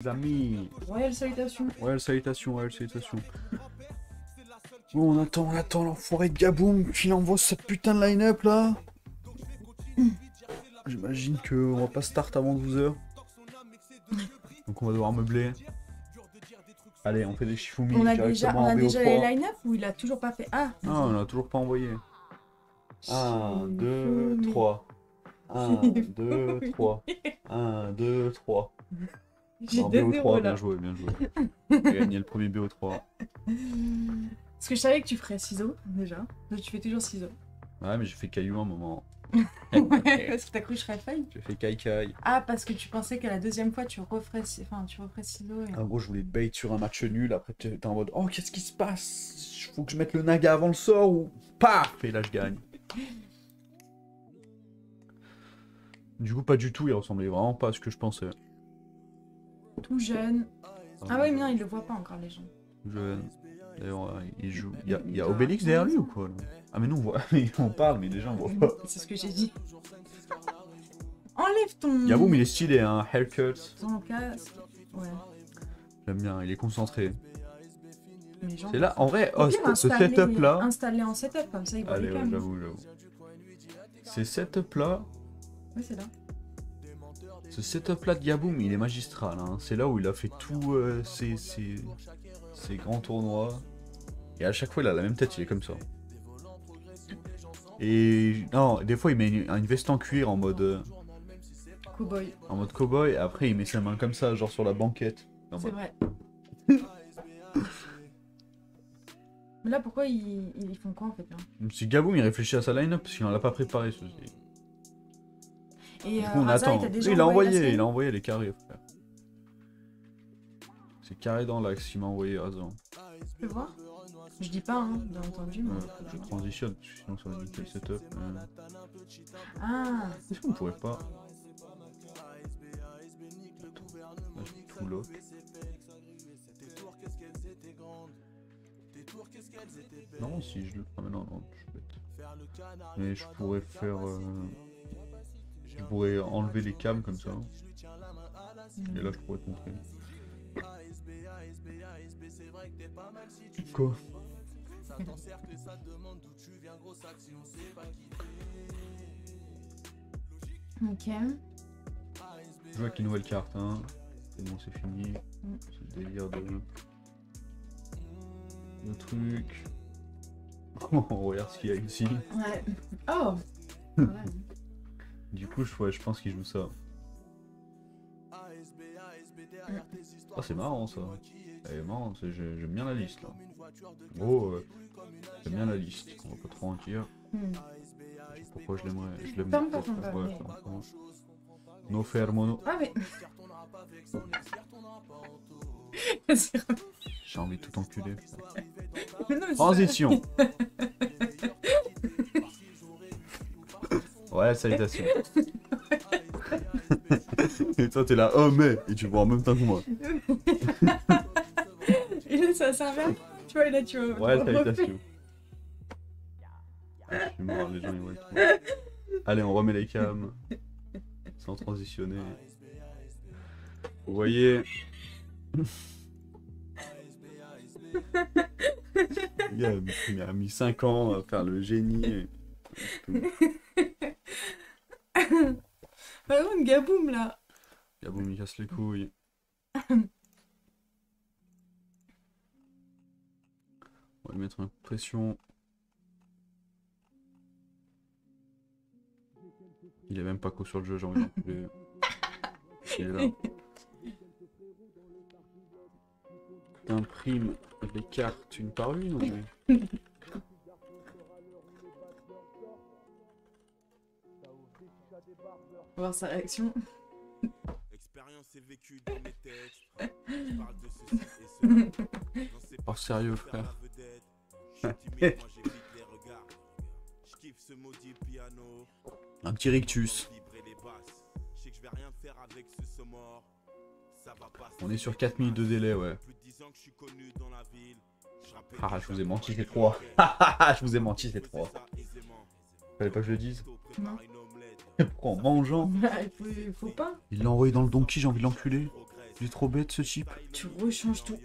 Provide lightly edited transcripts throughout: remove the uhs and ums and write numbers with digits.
Les amis. Royal salutations. Royal salutations, royal salutations. Bon, on attend l'enfoiré de Gaboum qu'il envoie sa putain de line-up là. J'imagine qu'on va pas start avant 12h. Donc on va devoir meubler. Allez, on fait des Shifumi. On a déjà les BO3. line-up ou il a toujours pas fait? Ah, Non, on l'a toujours pas envoyé. 1, 2, 3. 1, 2, 3. 1, 2, 3. J'ai Non, 2-0 BO3, là. bien joué, bien joué. J'ai gagné le premier BO3. Parce que je savais que tu ferais ciseaux déjà. Donc, tu fais toujours ciseaux. Ouais, mais j'ai fait caillou un moment. Ouais, parce que t'as cru que je ferais feuille. J'ai fait kai. Ah, parce que tu pensais qu'à la deuxième fois tu referais ciseaux. Et... En gros, je voulais te bait sur un match nul. Après, t'es en mode, oh, qu'est-ce qui se passe? Faut que je mette le naga avant le sort ou paf! Et là, je gagne. Du coup, pas du tout. Il ressemblait vraiment pas à ce que je pensais. Tout jeune. Ah ouais, mais non, ils le voient pas encore les gens. Jeune. D'ailleurs, il joue. Il y a Obélix derrière lui ou quoi là? Ah, mais non, on voit. On parle, mais déjà, on voit pas. C'est ce que j'ai dit. Enlève ton... Yaboum, il est stylé, hein. Haircut. Ton casque. Ouais. J'aime bien, il est concentré. Mais genre... C'est là, en vrai, Au oh, pire, ce setup là. Installer en setup, comme ça il voit Allez, les ouais, cams. j'avoue. Ces setup là. Ouais, c'est là. Ce setup là de Yaboum, il est magistral. Hein. C'est là où il a fait tous ses grands tournois. Et à chaque fois, il a la même tête, il est comme ça. Et non, des fois, il met une veste en cuir en mode. Cowboy. En mode cowboy. Et après, il met ses mains comme ça, genre sur la banquette. C'est vrai. Mais là, pourquoi ils font quoi en fait là? Si Gaboum, il réfléchit à sa line-up parce qu'il en a pas préparé ceci. Et Du coup, on Raza, attend. il t'a déjà Il a envoyé envoyé, la il a envoyé les carrés, frère. C'est carré dans l'axe qu'il m'a envoyé, Raza. Tu peux voir? Je dis pas, hein, bien entendu. Mais... Je transitionne, sinon ça va niquer le setup. Ah, Est-ce qu'on pourrait pas... Là, je tout lock. Non, si je le... Ah mais non, je suis bête. Mais je pourrais faire... Je pourrais enlever les cams comme ça. Et là, je pourrais te montrer. Quoi? ok. Je joue avec une nouvelle carte, hein. C'est bon, c'est fini. C'est le délire de... Le truc... Oh, regarde ce qu'il y a ici. Ouais. Oh ouais. Du coup, je pense qu'il joue ça. Oh, c'est marrant ça. C'est marrant, j'aime bien la liste là. Oh, j'aime bien la liste. On va pas trop en dire. Je sais pourquoi je l'aimerais. Je l'aime Ferme pas. pas ton verre, No fermo no. Ah mais... J'ai envie de tout enculer. Mais non, mais Transition. Ouais, salutations. Et toi t'es là, oh mais, et tu vois en même temps que moi. Et là, ça sert à rien. Tu vois, et là, tu vois. Ouais, salutations. Ah, je suis mort, les gens ils vont être... Allez, on remet les cams. Sans transitionner. Vous voyez... Il a mis 5 ans à faire le génie. Par contre, Gaboum là. Gaboum, il casse les couilles. On va lui mettre un coup de pression. Il est même pas co sur le jeu, j'ai envie d'enculer. Il est là. T'imprimes les cartes une par une ou... On va voir sa réaction. Oh sérieux frère. Un petit rictus. On est sur 4 minutes de délai, ouais. Ah, je vous ai menti, c'est 3. Je vous ai menti, c'est 3. Fallait pas que je le dise. Non. Pourquoi en mangeant? Bah, il faut pas. Il l'a envoyé dans le donkey, j'ai envie de l'enculer. Il est trop bête ce type. Tu rechanges tout.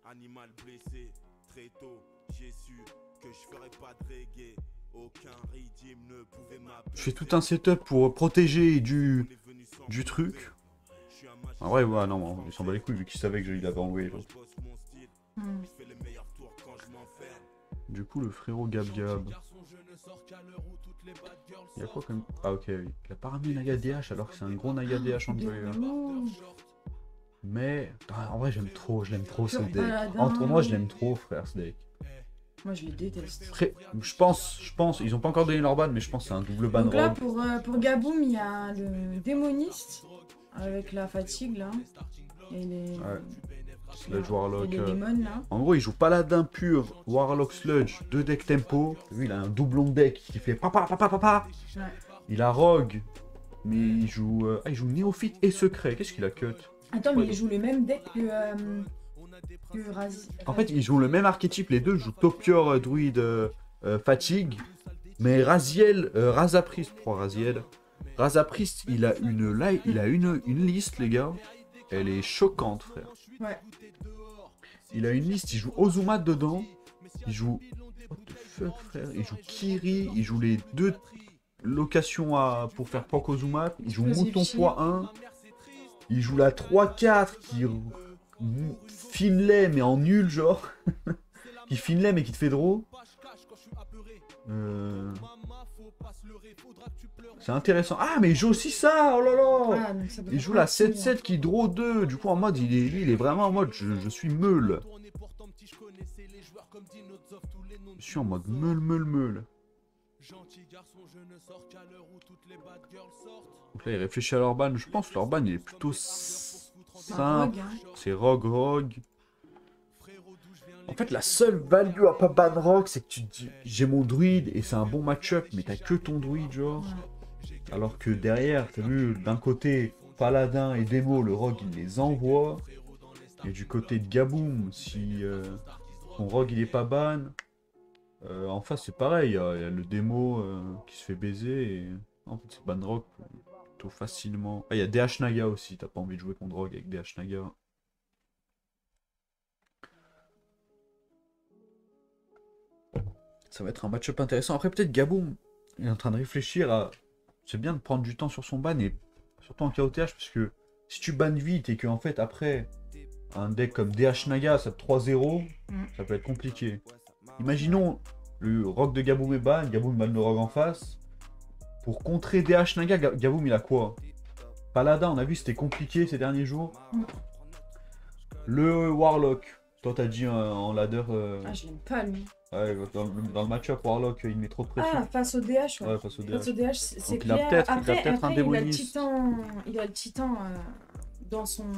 Animal blessé, très tôt, j'ai su que je ferais pas de reggae. Aucun rythme ne pouvait m'appeler. Je fais tout un setup pour protéger du truc. En vrai, ouais, non, il s'en bat les couilles vu qu'il savait que il avait envoyé l'autre. Du coup, le frérot Gab Gab. Il y a quoi comme. Ah, ok, oui. Il a pas ramené Naga DH alors que c'est un gros Naga DH en player. Mais. En vrai, je l'aime trop ce deck. En tournoi, je l'aime trop, frère, ce deck. Moi, je les déteste. Après, je pense, ils ont pas encore donné leur ban, mais je pense que c'est un double ban. Donc là, pour Gaboum, il y a le démoniste avec la fatigue là. Et les. Ouais. Sludge Warlock. Et les démons là. En gros, il joue Paladin pur, Warlock Sludge, 2 decks tempo. Lui, il a un doublon de deck qui fait papa. Ouais. Il a Rogue, mais il joue Néophyte et Secret. Qu'est-ce qu'il a cut? Attends, mais il joue le même deck que Razi. En fait, ils jouent le même archétype, les deux jouent Topior, Druid, Fatigue, mais Raziel, Razapriest, pour Raziel. Razapriest, il a une liste, les gars. Elle est choquante, frère. Ouais. Il a une liste, il joue Ozumat dedans. Il joue. What the fuck, frère? Il joue Kiri, il joue les 2 locations pour faire proc Ozumat. Il joue Mouton x1. Il joue la 3-4 qui. Finlay, mais en nul, genre. Qui Finlay, mais qui te fait draw. C'est intéressant. Ah, mais il joue aussi ça. Oh là là. Ah, il joue la 7-7 qui draw 2. Du coup, en mode, il est vraiment en mode je suis meule. Je suis en mode meule. Donc là, il réfléchit à leur ban. Je pense que leur ban, il est plutôt simple. C'est Rogue. En fait, la seule value à pas ban Rogue, c'est que tu te dis j'ai mon druide et c'est un bon match-up, mais t'as que ton druide, genre. Alors que derrière, t'as vu, d'un côté, Paladin et Démo, le Rogue, il les envoie. Et du côté de Gaboum, si ton Rogue, il est pas ban, en face, c'est pareil. Il y a le Démo qui se fait baiser. Et en fait, c'est ban Rogue plutôt facilement. Ah, il y a DH Naga aussi. T'as pas envie de jouer contre Rogue avec DH Naga. Ça va être un match-up intéressant. Après, peut-être Gaboum, il est en train de réfléchir à... C'est bien de prendre du temps sur son ban, et surtout en KOTH, parce que si tu bannes vite et que en fait, après, un deck comme DH Naga, ça te 3-0, ça peut être compliqué. Imaginons, le Rogue de Gaboum est ban, Gaboum ban le Rogue en face. Pour contrer DH Naga, Gaboum, il a quoi? Paladin, on a vu, c'était compliqué ces derniers jours. Le Warlock, toi, t'as dit en ladder... Ah, je l'aime pas, lui. Ouais, dans le match-up, Warlock, il met trop de pression. Ah, face au DH, ouais. Ouais, face au DH. Face au DH, c'est clair. Il a peut-être un démoniste. Il a le titan dans son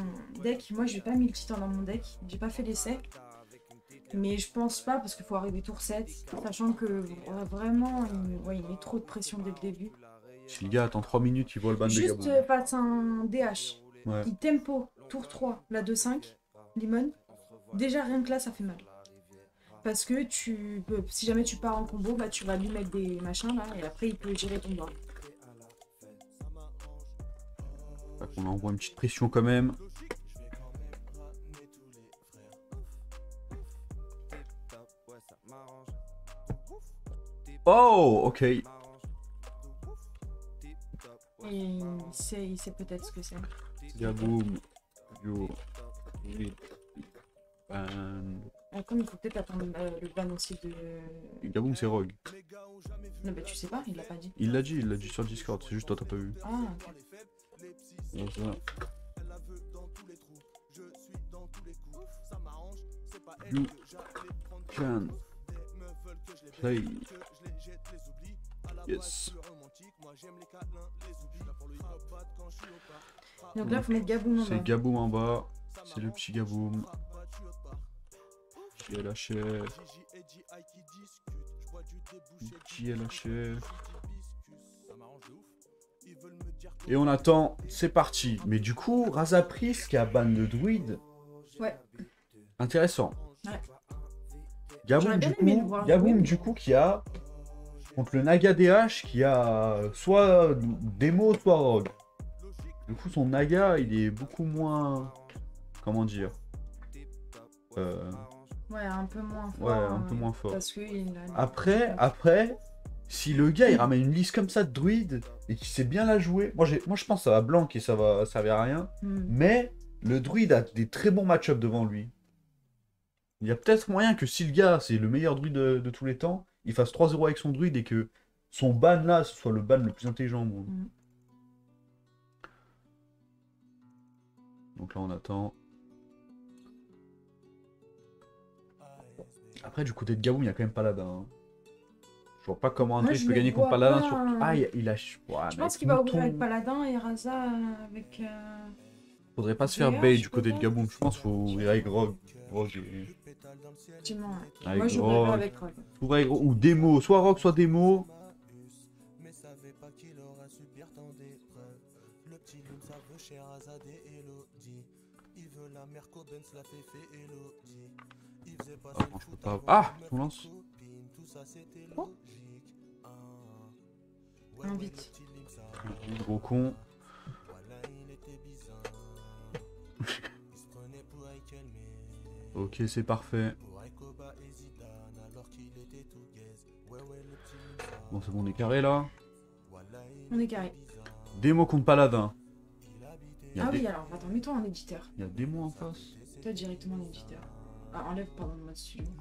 deck. Moi, je n'ai pas mis le titan dans mon deck. J'ai pas fait l'essai. Mais je pense pas, parce qu'il faut arriver tour 7. Sachant que vraiment, il met trop de pression dès le début. Si le gars attend 3 minutes, il voit le ban de Gaboum. Juste face à un DH. Ouais. Il tempo, tour 3, la 2-5, Limon. Déjà, rien que là, ça fait mal. Parce que si jamais tu pars en combo, bah tu vas lui mettre des machins là, et après il peut gérer ton board. On envoie une petite pression quand même. Oh, ok. Et il sait peut-être ce que c'est. Gaboum. Yo. Comme il faut peut-être attendre le ban aussi de... Gaboum, c'est Rogue. Non, bah tu sais pas, il l'a pas dit. Il l'a dit sur Discord, c'est juste toi t'as pas vu. Ah, ok. You can play. Yes. Donc là, faut mettre Gaboum en bas. C'est Gaboum en bas. C'est le petit Gaboum. Qui est lâché. Et on attend, c'est parti. Mais du coup, Razapriest qui a ban le druide. Ouais. Intéressant. Ouais. Gaboum du coup qui a contre le Naga DH qui a soit démo soit Rogue. Du coup, son Naga, il est beaucoup moins... Comment dire Ouais, un peu moins fort. Ouais, un peu moins fort. Parce que il a... Après, si le gars il ramène une liste comme ça de druide et qu'il sait bien la jouer, moi je pense que ça va blanc et ça va servir à rien. Mais le druide a des très bons match-up devant lui. Il y a peut-être moyen que si le gars c'est le meilleur druide de tous les temps, il fasse 3-0 avec son druide et que son ban là, ce soit le ban le plus intelligent au monde. Donc là on attend. Après du côté de Gaboum, il y a quand même Paladin. Hein. Je vois pas comment un druide peut gagner contre Paladin sur... Ah, il a... Ouais, je pense qu'il va ouvrir avec Paladin et Raza avec... Faudrait pas se faire bait du côté de Gaboum. Je pense qu'il faut ouvrir avec Rogue. Effectivement, ouais. Moi j'ouvrirai avec Rogue. Ou démo, soit Rogue, soit démo. Ah, non, je peux pas... Ah, on lance. Oh. Invite. Gros con. Ok, c'est parfait. Bon, c'est bon, on est carré là. On est carré. Démo contre Paladin. Oui, alors, attends, mets-toi en éditeur. Il y a démo en face. Toi directement en éditeur. Ah, enlève, pardon, le mode studio.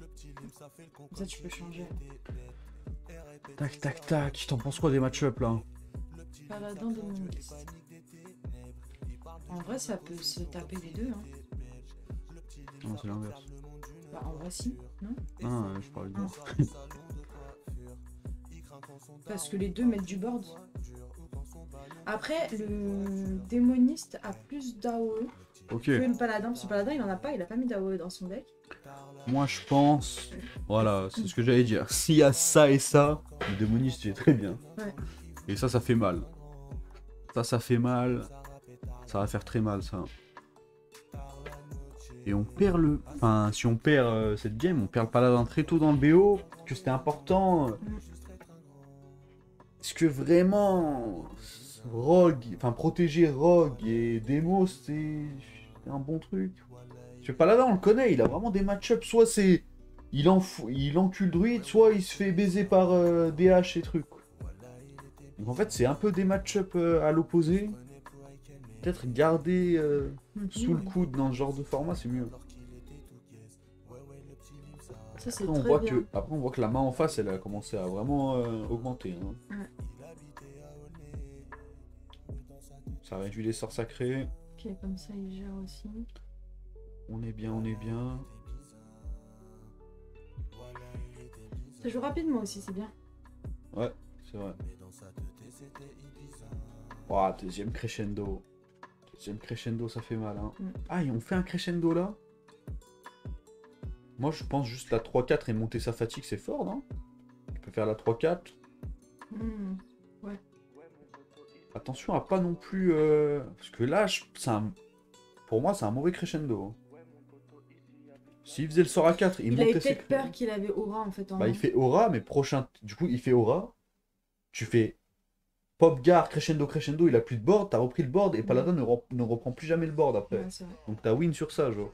Comme ça, tu peux changer. Tac, tac, tac. T'en penses quoi des match-up là? Paladin de mon liste. En vrai, ça peut se taper les deux, hein. Non, c'est l'inverse. Bah, en vrai, si, non? Ah, je parlais de moi. Parce que les deux mettent du board. Après, le démoniste a plus d'AOE que le paladin. Parce que le paladin, il en a pas, il a pas mis d'AOE dans son deck. Moi, je pense... Voilà, c'est ce que j'allais dire. S'il y a ça et ça, le démoniste, il est très bien. Ouais. Et ça fait mal. Ça fait mal. Ça va faire très mal, ça. Et on perd le... Enfin, si on perd cette game, on perd le paladin très tôt dans le BO, que c'était important. Est-ce que vraiment... Rogue, enfin protéger Rogue et Demo, c'est un bon truc. Parce que Paladin, on le connaît, il a vraiment des match-ups. Soit c'est... Il encule Druide, soit il se fait baiser par DH et trucs. Donc en fait, c'est un peu des match-ups à l'opposé. Peut-être garder sous le coude dans ce genre de format, c'est mieux. Ça, c'est après, très bien. Après, on voit que la main en face, elle a commencé à vraiment augmenter. Hein. Ouais. Ça réduit les sorts sacrés. Ok, comme ça, il gère aussi. On est bien, on est bien. Ça joue rapidement aussi, c'est bien. Ouais, c'est vrai. Oh, deuxième crescendo. Deuxième crescendo, ça fait mal. Hein. Ah, et on fait un crescendo là? Moi, je pense juste la 3-4 et monter sa fatigue, c'est fort, non? Tu peux faire la 3-4. Ouais. Attention à pas non plus... Parce que là, pour moi, c'est un mauvais crescendo. S'il faisait le sort à 4, il montait ses... Il avait peut-être peur qu'il avait aura en fait. Bah, il fait aura, mais prochain... Du coup, il fait aura. Tu fais pop guard, crescendo, crescendo, il a plus de board, t'as repris le board, et Paladin ne reprend plus jamais le board après. Ouais, donc t'as win sur ça, genre.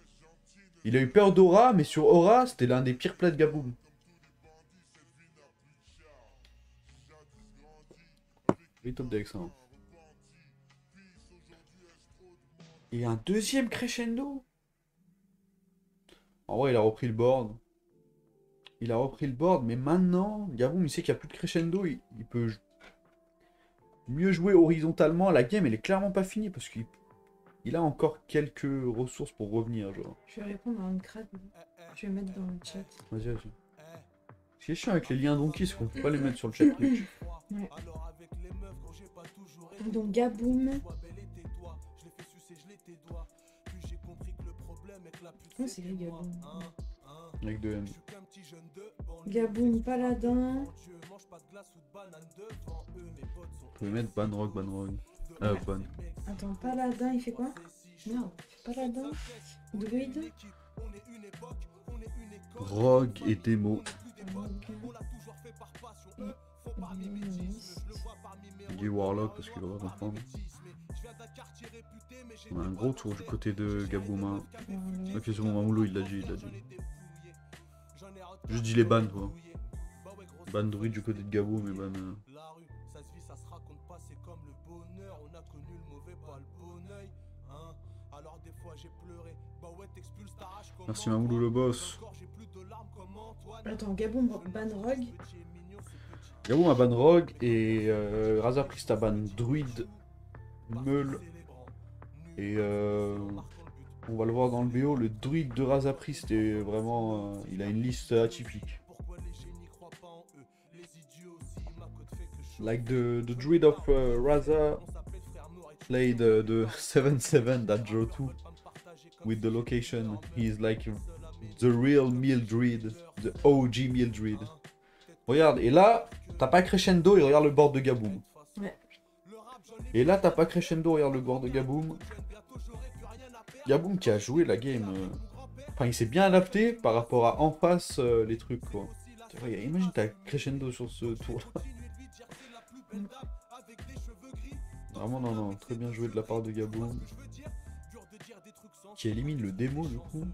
Il a eu peur d'aura, mais sur aura, c'était l'un des pires plays de Gaboum. Oui, top deck, ça. Et un deuxième crescendo. En vrai, il a repris le board. Il a repris le board, mais maintenant, Gaboum, il sait qu'il n'y a plus de crescendo, il peut mieux jouer horizontalement. La game, elle est clairement pas finie, parce qu'il a encore quelques ressources pour revenir, genre. Je vais répondre à une crête. Je vais mettre dans le chat. Vas-y, vas-y. Ce qui est chiant avec les liens Donkey, c'est qu'on peut pas les mettre sur le chat Twitch. Ouais. Donc Gaboum. Comment c'est écrit Gaboum? Avec 2 M. Gaboum, Paladin. Vous pouvez mettre Banrock, Banrock. Ban. Attends, Paladin, il fait quoi? Merde, Paladin, Druide. Rogue et Démo. Il dit Warlock parce qu'il va pas comprendre. On a un gros tour du côté de Gabouma. Ok, c'est bon, Mamoulou, il l'a dit, Je dis les bans, toi. Ban druide du côté de Gabou, mais ban... Merci Mamoulou le boss. Attends, Gabon ban Rogue. Gabou a ban Rogue et Razor Priest a ban druide, Meul. Et on va le voir dans le BO, le druide de Razor Priest est vraiment... il a une liste atypique. Like the druid of Raza played the 7-7 that draw 2 with the location. He is like the real meal druid, the OG meal druid. Regarde, et là, t'as pas crescendo et regarde le board de Gaboum. Ouais. Et là, t'as pas crescendo, regarde le board de Gaboum. Gaboum qui a joué la game. Enfin, il s'est bien adapté par rapport à en face les trucs, quoi. Imagine, t'as crescendo sur ce tour-là. Vraiment, non, très bien joué de la part de Gaboum. Qui élimine le démo, du coup.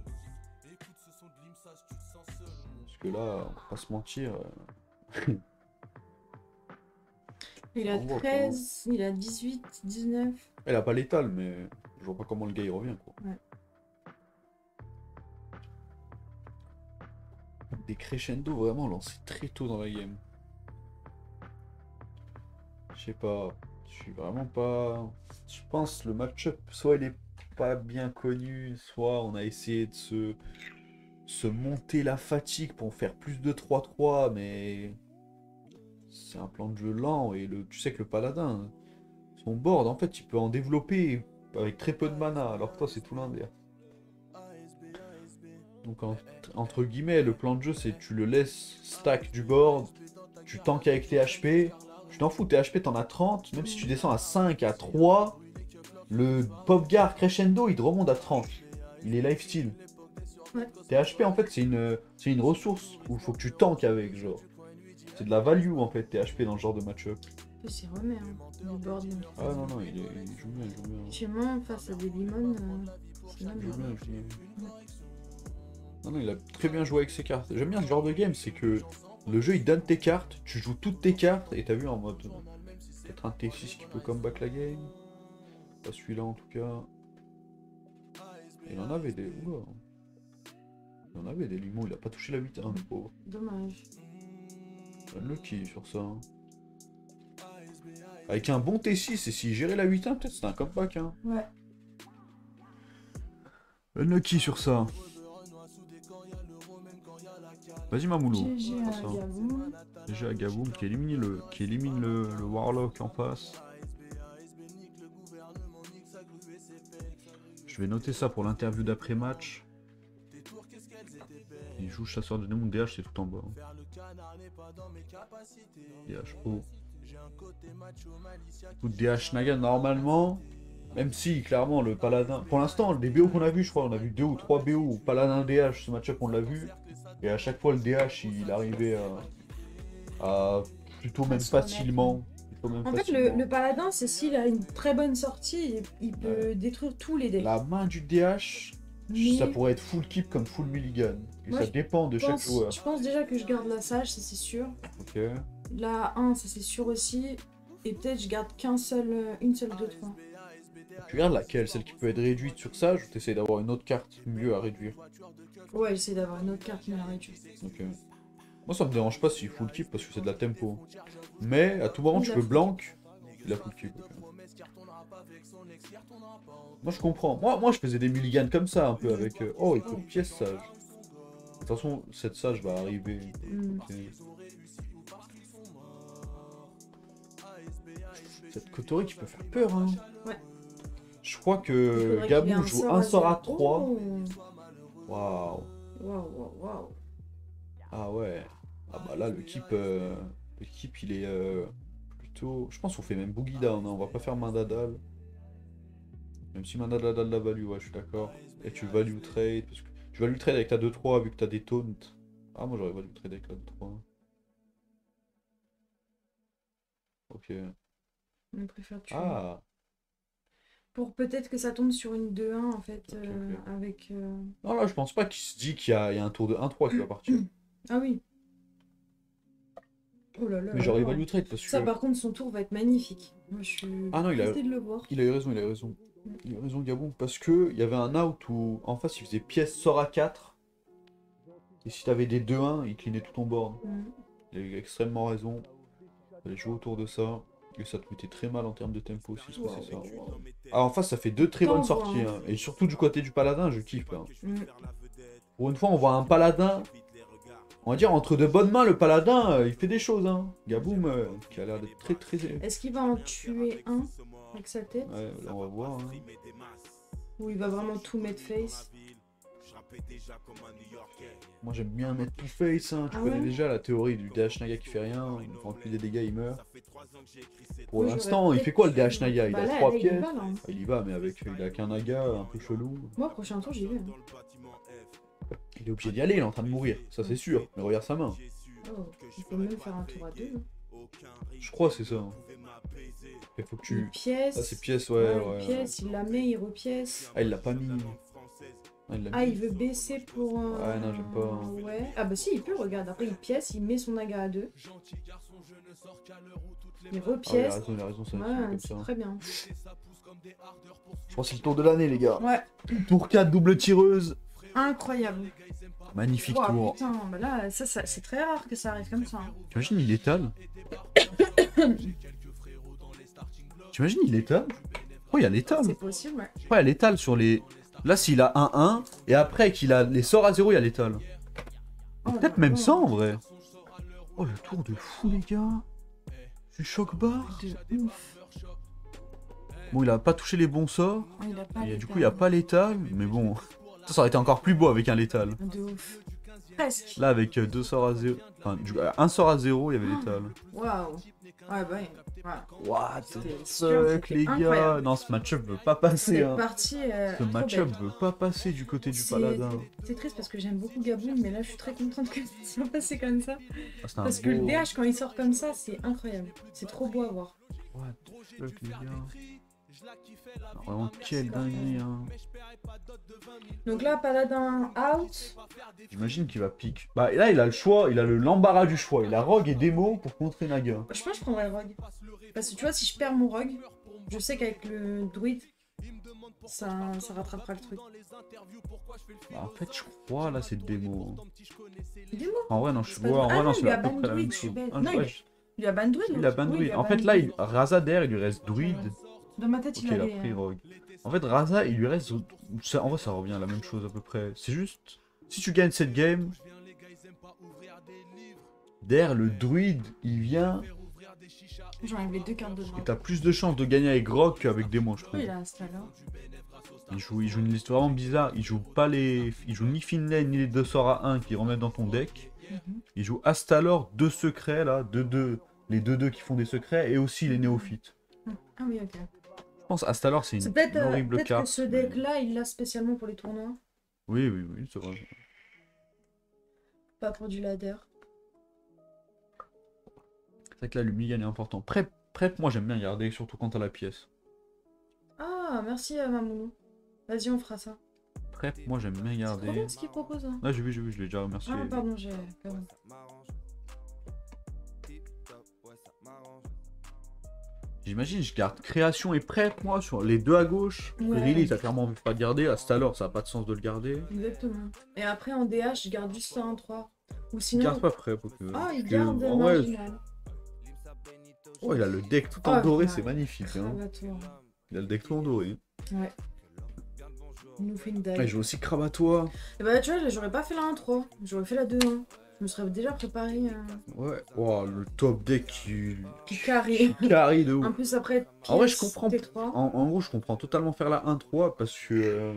Parce que là, on va pas se mentir. Il a 13, il a 18, 19. Elle a pas létal, mais je vois pas comment le gars il revient, quoi. Ouais. Des crescendo vraiment lancés très tôt dans la game. Je sais pas, je suis vraiment pas... Je pense le match-up, soit il est pas bien connu, soit on a essayé de se monter la fatigue pour faire plus de 3-3, mais c'est un plan de jeu lent, et tu sais que le paladin, son board, en fait, il peut en développer avec très peu de mana, alors que toi, c'est tout l'inverse. Donc, entre guillemets, le plan de jeu, c'est tu le laisses stack du board, tu tankes avec tes HP, tu t'en fous, tes HP, t'en as 30, même si tu descends à 5, à 3, le Popgar Crescendo, il te remonte à 30. Il est lifesteal. Ouais. Tes HP, en fait, c'est une ressource où il faut que tu tankes avec, genre. C'est de la value, en fait, tes HP dans le genre de match-up. C'est remet, hein, du board. Ah non, il joue bien, il joue bien. Chez moi, face à des limons, c'est même Il joue bien, il joue bien. Non, il a très bien joué avec ses cartes. J'aime bien ce genre de game, c'est que le jeu, il donne tes cartes, tu joues toutes tes cartes, et t'as vu en mode... Peut-être un T6 qui peut comeback la game. Pas celui-là, en tout cas. Il en avait des... Oula. Il en avait des limons, il a pas touché la 8, hein, le pauvre. Dommage. Unlucky sur ça. Hein. Avec un bon T6, et s'il gérait la 8-1, peut-être c'était un comeback. Hein. Ouais. Unlucky sur ça. Vas-y Mamoulou. GG à Gaboum. GG à Gaboum qui élimine le Warlock en face. Je vais noter ça pour l'interview d'après-match. Il joue chasseur de démons, DH c'est tout en bas. DH haut. DH Naga normalement, même si clairement le paladin, pour l'instant les BO qu'on a vu, je crois on a vu 2 ou 3 BO où paladin DH, ce match-up on l'a vu, et à chaque fois le DH il arrivait à plutôt même facilement. En fait le paladin c'est s'il a une très bonne sortie, il peut détruire tous les decks. La main du DH, ça pourrait être full keep comme full mulligan, et moi, ça dépend de chaque joueur. Je pense déjà que je garde la sage, ça c'est sûr. Ok. La 1, ça c'est sûr aussi. Et peut-être je garde une seule 2-3. Tu gardes laquelle? Celle qui peut être réduite sur sage ou t'essayes d'avoir une autre carte mieux à réduire? Ouais, j'essaie d'avoir une autre carte mieux à réduire. Ok. Moi ça me dérange pas si full keep parce que c'est de la tempo. Mais à tout moment tu peux blank, il a full keep. Okay. Moi je comprends. Moi je faisais des mulligans comme ça un peu avec... Oh il faut pièce sage. De toute façon cette sage va arriver. Okay. Cette Kotori qui peut faire peur, hein. Ouais. Je crois que Gabou joue un sort à 3. Oh. Waouh. Waouh. Ah ouais. Ah bah là, le keep il est plutôt... Je pense qu'on fait même Boogie Down, hein. On va pas faire Mandadal. Même si Mandadal la value, ouais, je suis d'accord. Et tu value trade, parce que tu value trade avec ta 2-3 vu que t'as des taunts. Ah, moi j'aurais value trade avec la 2-3. Ok. On préfère tuer. Ah, Pour peut-être que ça tombe sur une 2-1 en fait, Ok, ok. avec... non, là, je pense pas qu'il se dit il y a un tour de 1-3 qui va partir. Ah oui. Oh là là Mais là j'aurais là. value trade parce Ça que. par contre son tour va être magnifique. Moi je suis Ah non, pressée de le voir. il a eu raison, il a eu raison. Il a eu raison, Gabon. Parce que il y avait un out où en face il faisait pièce sort à 4. Et si t'avais des 2-1, il cleanait tout ton board. Mm. Il a eu extrêmement raison. Fallait jouer autour de ça. Et ça te mettait très mal en termes de tempo aussi, se passer ça. Ah, en face, ça fait 2 très bonnes T'envoies, sorties. hein. Hein. Et surtout du côté du paladin, je kiffe là. Mm. Pour une fois, on voit un paladin. On va dire entre de bonnes mains, le paladin, il fait des choses. Hein. Gaboum, qui a l'air d'être très très. Est-ce qu'il va en tuer un avec sa tête? Ouais, là on va voir. Hein. Ou il va vraiment tout mettre face? Moi j'aime bien mettre tout face, hein. Tu Ah connais ouais déjà la théorie du DH Naga qui fait rien, il prend plus des dégâts, il meurt. Pour Oui, l'instant, j'aurais il fait quoi le peut-être- DH Naga? Il Bah a là, 3 là, il y pièces. va, là. Ah, il y va, mais avec il a qu'un Naga un peu chelou. Moi prochain tour j'y vais. Hein. Il est obligé d'y aller, il est en train de mourir, ça c'est sûr. Mais regarde sa main. Oh, il peut même faire un tour à 2. Je crois que c'est ça. Il faut que Une tu. pièce. Ah, c'est pièce, ouais. Une pièce, il la met, il repièce. Ah, il l'a pas mis. Ah, il l'a Ah, mis. il veut baisser pour... Ouais, non, j'aime pas. Ouais. Ah bah si, il peut, regarde. Après, il pièce, il met son naga à 2. Il Ah, ouais, repièce. il a raison, ça Ouais, comme c'est ça. très bien. Je pense que c'est le tour de l'année, les gars. Ouais, Tour 4, double tireuse. incroyable. Magnifique Ouah, tour. putain, bah là, ça, c'est très rare que ça arrive comme ça. Hein. T'imagines, il étale. T'imagines, il étale. Oh, il y a l'étale. C'est possible, ouais. Ouais, il y a l'étale sur les. Là, s'il a 1-1, et après qu'il a les sorts à 0, il y a l'étale. Oh Peut-être là même là. ça en vrai. Oh, le tour de fou, les gars. C'est choc barre. De ouf. Bon, il a pas touché les bons sorts. Ah, il a pas Et du l'état. coup, il n'y a pas l'étale. Mais bon, ça aurait été encore plus beau avec un létal. De ouf. Presque. Là, avec 2 sorts à 0. Enfin, un sort à 0, il y avait l'étal. Waouh. Ouais, bah ouais. Voilà. What C'était the sûr, fuck, c'était les gars. incroyable. Non, ce match-up veut pas passer. C'est Hein. parti. Ce trop match-up belle. veut pas passer du côté du C'est- paladin. C'est triste parce que j'aime beaucoup Gaboum, mais là je suis très contente que ça soit passé comme ça. Ah, c'est un Parce que le beau- DH quand il sort comme ça, c'est incroyable. C'est trop beau à voir. What the fuck, les gars. Non, vraiment, quelle dinguerie, hein. Donc là, Paladin out. J'imagine qu'il va pique. Bah là, il a le choix, il a l'embarras du choix. Il a Rogue et Démo pour contrer Naga. Je pense que je prendrais le Rogue. Parce que tu vois, si je perds mon Rogue, je sais qu'avec le Druide, ça rattrapera le truc. Bah, en fait, je crois, là, c'est Démo. Dis-moi. En vrai, non, je C'est pas vois. En vrai. vrai, Ah non, non, c'est il a à peu ban près la même Druide, je suis chose. bête. Ah, Non, ouais, Il a ban Druide. il a ban Oui, Druide. il a En ban fait, là, Druide. Razader, il lui reste Druide. Dans ma tête, Ok, il il a avait... pris Rogue. En fait, Raza, il lui reste. En vrai, ça revient à la même chose à peu près. C'est juste. Si tu gagnes cette game. Derrière, le druide, il vient. J'enlève les 2 cartes de Et droite. t'as plus de chances de gagner avec Rogue qu'avec Démon, je trouve. Oui, il a un stall. Hein. Il joue une liste vraiment bizarre. Il joue pas les. Il joue ni Finlay ni les 2 sorts à 1 qui remettent dans ton deck. Il joue Astalor, 2 secrets là. Les 2-2 qui font des secrets. Et aussi les néophytes. Ah oui, ok. Je pense Astalor, c'est C'est une peut-être horrible peut-être carte. que ce deck-là, il l'a spécialement pour les tournois. Oui, oui, oui, c'est vrai. Pas pour du ladder. C'est vrai que là, le Mulligan est important. Prep, moi j'aime bien garder, surtout quand t'as la pièce. Ah, merci Mamounou. Vas-y, on fera ça. Prep, moi j'aime bien C'est trop garder. bien ce qu'il propose. Hein. Ah, j'ai vu, je l'ai déjà remercié. Ah, pardon, j'ai... pardon. J'imagine, je garde création et prep, moi, sur les 2 à gauche. Ouais. Really, t'as clairement envie de pas le garder. Astalor, ça a pas de sens de le garder. Exactement. Et après, en DH, je garde juste ça en 3. Ou Il sinon... garde pas prep. Ah, il parce que, garde en vrai, marginal. oh, il a le deck tout en Oh, doré, ouais. c'est magnifique. Hein. Cravatoire. Il a le deck tout en doré. Ouais. Il nous fait une Ah, il dague. joue aussi Kravatois. Et bah, tu vois, là, j'aurais pas fait la 1-3. J'aurais fait la 2-1. Je me serais déjà préparé Ouais. Oh, le top deck qui carré. carry de En ouf. plus, après, En vrai, je pièce, comprends. T3. En gros, je comprends totalement faire la 1-3 parce que.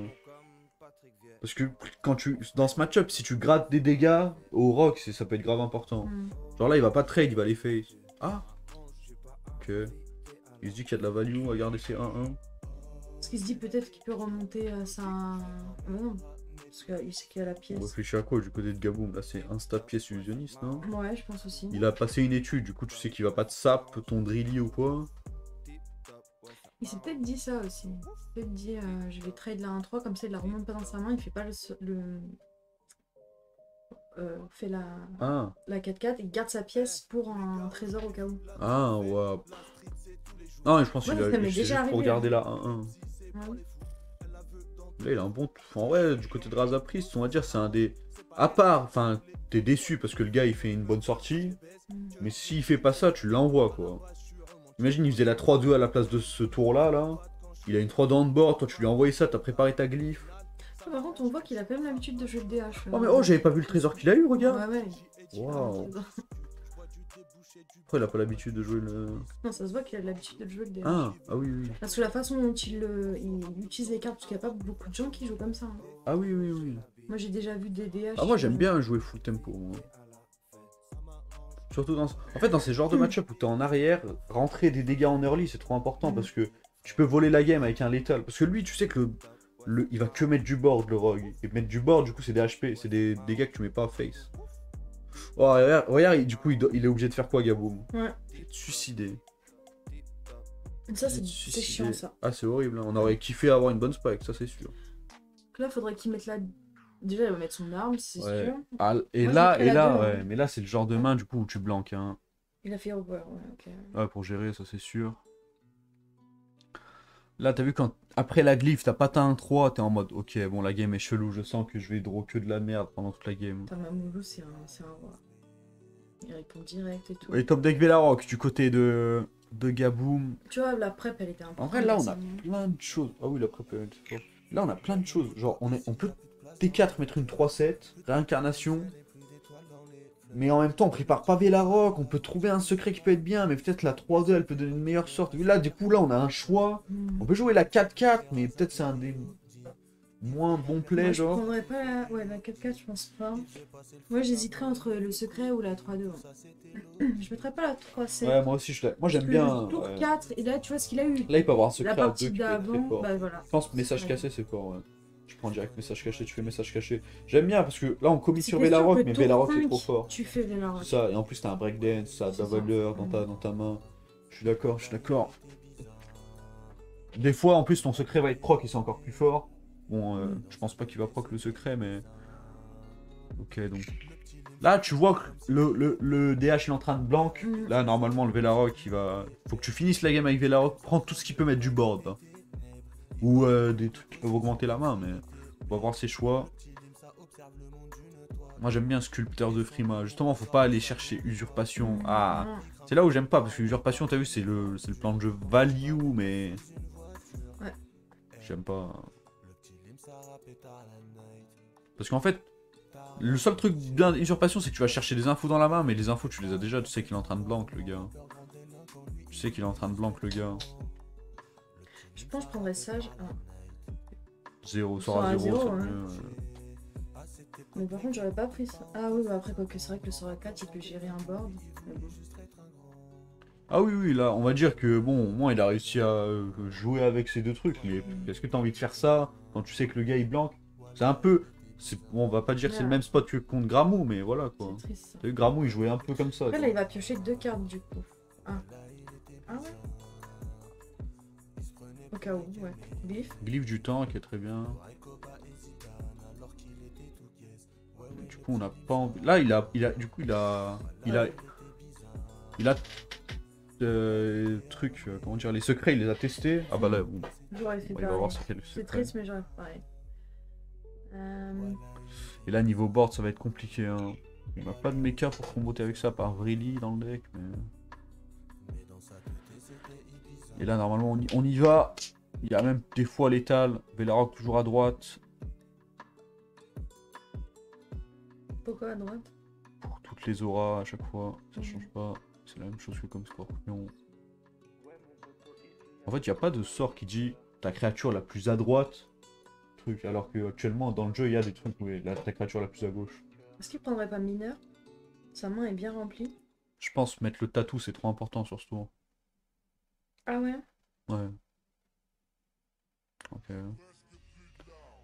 Parce que quand tu. Dans ce match-up, si tu grattes des dégâts au rock, ça peut être grave important. Hmm. Genre là, il va pas trade, il va les face. Ah. Ok. Il se dit qu'il y a de la value à garder ses 1-1. Parce qu'il se dit peut-être qu'il peut remonter sa... Non. Parce qu'il sait qu'il y a la On pièce. réfléchit à quoi du côté de Gaboum? Là, c'est Insta pièce illusionniste, non? Ouais, je pense aussi. Il a passé une étude, du coup, tu sais qu'il va pas te sap ton drilly ou quoi? Il s'est peut-être dit ça aussi. Il s'est peut-être dit je vais trade la 1-3, comme ça il la remonte pas dans sa main, il fait pas fait Ah, la 4-4 et garde sa pièce pour un trésor au cas où. ah, ouais. Non, je pense Ouais, qu'il ça m'est c'est déjà juste pour arrivé, garder hein. la 1-1. Ouais. Là, il a un bon. En vrai, du côté de Razapris, on va dire, c'est un des. À part, enfin, t'es déçu parce que le gars il fait une bonne sortie, mais s'il fait pas ça, tu l'envoies quoi. Imagine, il faisait la 3-2 à la place de ce tour-là, là. Il a une 3 down board, toi tu lui as envoyé ça, t'as préparé ta glyphe. Ah, par contre, on voit qu'il a quand même l'habitude de jouer le DH. Oh, mais oh, j'avais pas vu le trésor qu'il a eu, regarde. Ouais, ouais. Waouh. Pourquoi il a pas l'habitude de jouer le. Non, ça se voit qu'il a l'habitude de jouer le DH. Ah oui, oui. Parce que la façon dont il utilise les cartes, parce qu'il n'y a pas beaucoup de gens qui jouent comme ça, hein. Ah oui, oui, oui. Moi j'ai déjà vu des DH. Ah, moi j'aime bien jouer full tempo, moi. Surtout dans. En fait, dans ces genres de match-up où t'es en arrière, rentrer des dégâts en early, c'est trop important parce que tu peux voler la game avec un lethal. Parce que lui, tu sais que il va que mettre du board, le rogue. Et mettre du board, du coup, c'est des HP, c'est des dégâts que tu mets pas face. Oh, regarde, du coup, il est obligé de faire quoi, Gaboum? Ouais. Il est suicidé. Ça, Il est c'est chiant, ça. Ah, c'est horrible, hein. On aurait kiffé avoir une bonne spike, ça c'est sûr. Donc là, faudrait qu'il mette la. Déjà, il va mettre son arme, c'est Ouais. sûr. Ah, et Moi, là, je mettrais la deux, ouais. hein. Mais là, c'est le genre de main, du coup, où tu blanques, hein. Il a fait over, ouais, ok. Ouais, pour gérer, ça c'est sûr. Là, t'as vu, quand après la glyphe, t'as pas ta 1-3, t'es en mode, ok, bon, la game est chelou, je sens que je vais draw que de la merde pendant toute la game. Putain, Mamoulou, c'est un roi. Il répond direct et tout. Et top deck Velarok, du côté de Gaboum. Tu vois, la prep, elle était En importante. vrai, là, on a aussi. plein de choses. Ah oui, la prep, c'est fort. Là, on a plein de choses. Genre, on peut T4 mettre une 3-7, réincarnation. Mais en même temps, on prépare pas Velarok, on peut trouver un secret qui peut être bien, mais peut-être la 3-2, elle peut donner une meilleure sorte. Là, du coup, là, on a un choix. On peut jouer la 4-4, mais peut-être c'est un des moins bons plays, Moi, je genre. prendrais pas la... Ouais, la 4-4, je pense pas. Moi, j'hésiterais entre le secret ou la 3-2. Ouais. Je mettrais pas la 3-7. Ouais, moi aussi, moi j'aime bien. Le tour Ouais. 4, et là, tu vois ce qu'il a eu. Là, il peut avoir un secret La à 2 partie qui peut être très d'avant, fort. bah voilà. Je pense message Ouais. cassé, c'est fort, ouais. Tu prends direct message caché, tu fais message caché. J'aime bien parce que là, on commit C'est sur question Velarok, que mais tour Velarok, c'est 5, trop fort. Tu fais Velarok. C'est ça, et en plus, t'as un breakdance, ça a de la C'est ça. valeur dans ta main. Je suis d'accord, je suis d'accord. Des fois, en plus, ton secret va être proc et c'est encore plus fort. Bon, je pense pas qu'il va proc le secret, mais. Ok, donc. Là, tu vois que le DH il est en train de blank. Là, normalement, le Velarok, il va. Faut que tu finisses la game avec Velarok. Prends tout ce qui peut mettre du board. Là. Ou des trucs qui peuvent augmenter la main, mais on va voir ses choix. Moi, j'aime bien Sculpteur de Frima. Justement, faut pas aller chercher Usurpation. Ah, c'est là où j'aime pas, parce que Usurpation, t'as vu, c'est le plan de jeu value, mais. Ouais. J'aime pas. Parce qu'en fait, le seul truc bien d'Usurpation, c'est que tu vas chercher des infos dans la main, mais les infos, tu les as déjà. Tu sais qu'il est en train de blank, le gars. Tu sais qu'il est en train de blank, le gars. Je pense que je prendrais sage. 0, Sort à 0, zéro, c'est ouais. mieux. Mais par contre, j'aurais pas pris ça. Ah oui, bah après, quoi que c'est vrai que le sort à 4, il peut gérer un board. Mais bon. Ah oui, oui, là, on va dire que, bon, au moins, il a réussi à jouer avec ces deux trucs. Mais est-ce que t'as envie de faire ça quand tu sais que le gars, il blanque? C'est un peu... Bon, on va pas dire que c'est le même spot que contre Gramou, mais voilà, quoi. C'est triste, ça. T'as vu, Gramou, il jouait un peu comme ça. Après, quoi. là, il va piocher 2 cartes, du coup. Ah. Ah ouais. Au cas où, ouais. Bif. Glyphe du temps, qui est très bien. Du coup, on n'a pas envie... Là, du coup, il a trucs, comment dire, les secrets, il les a testés. Ah bah là, bon, J'aurais fait il va pareil. voir c'est quel C'est secret. triste, mais j'aurais fait pareil. Et là, niveau board, ça va être compliqué. Hein. On n'a pas de mecha pour comboter avec ça, par Vrili dans le deck. Mais... Et là, normalement, on y va. Il y a même des fois l'étal. Velarok toujours à droite. Pourquoi à droite? Pour toutes les auras à chaque fois. Ça change pas. C'est la même chose que comme Scorpion. En fait, il n'y a pas de sort qui dit ta créature la plus à droite. Truc. Alors que actuellement, dans le jeu, il y a des trucs où ta créature la plus à gauche. Est-ce qu'il prendrait pas mineur? Sa main est bien remplie. Je pense mettre le tatou, c'est trop important sur ce tour. Ah ouais? Ouais. Ok.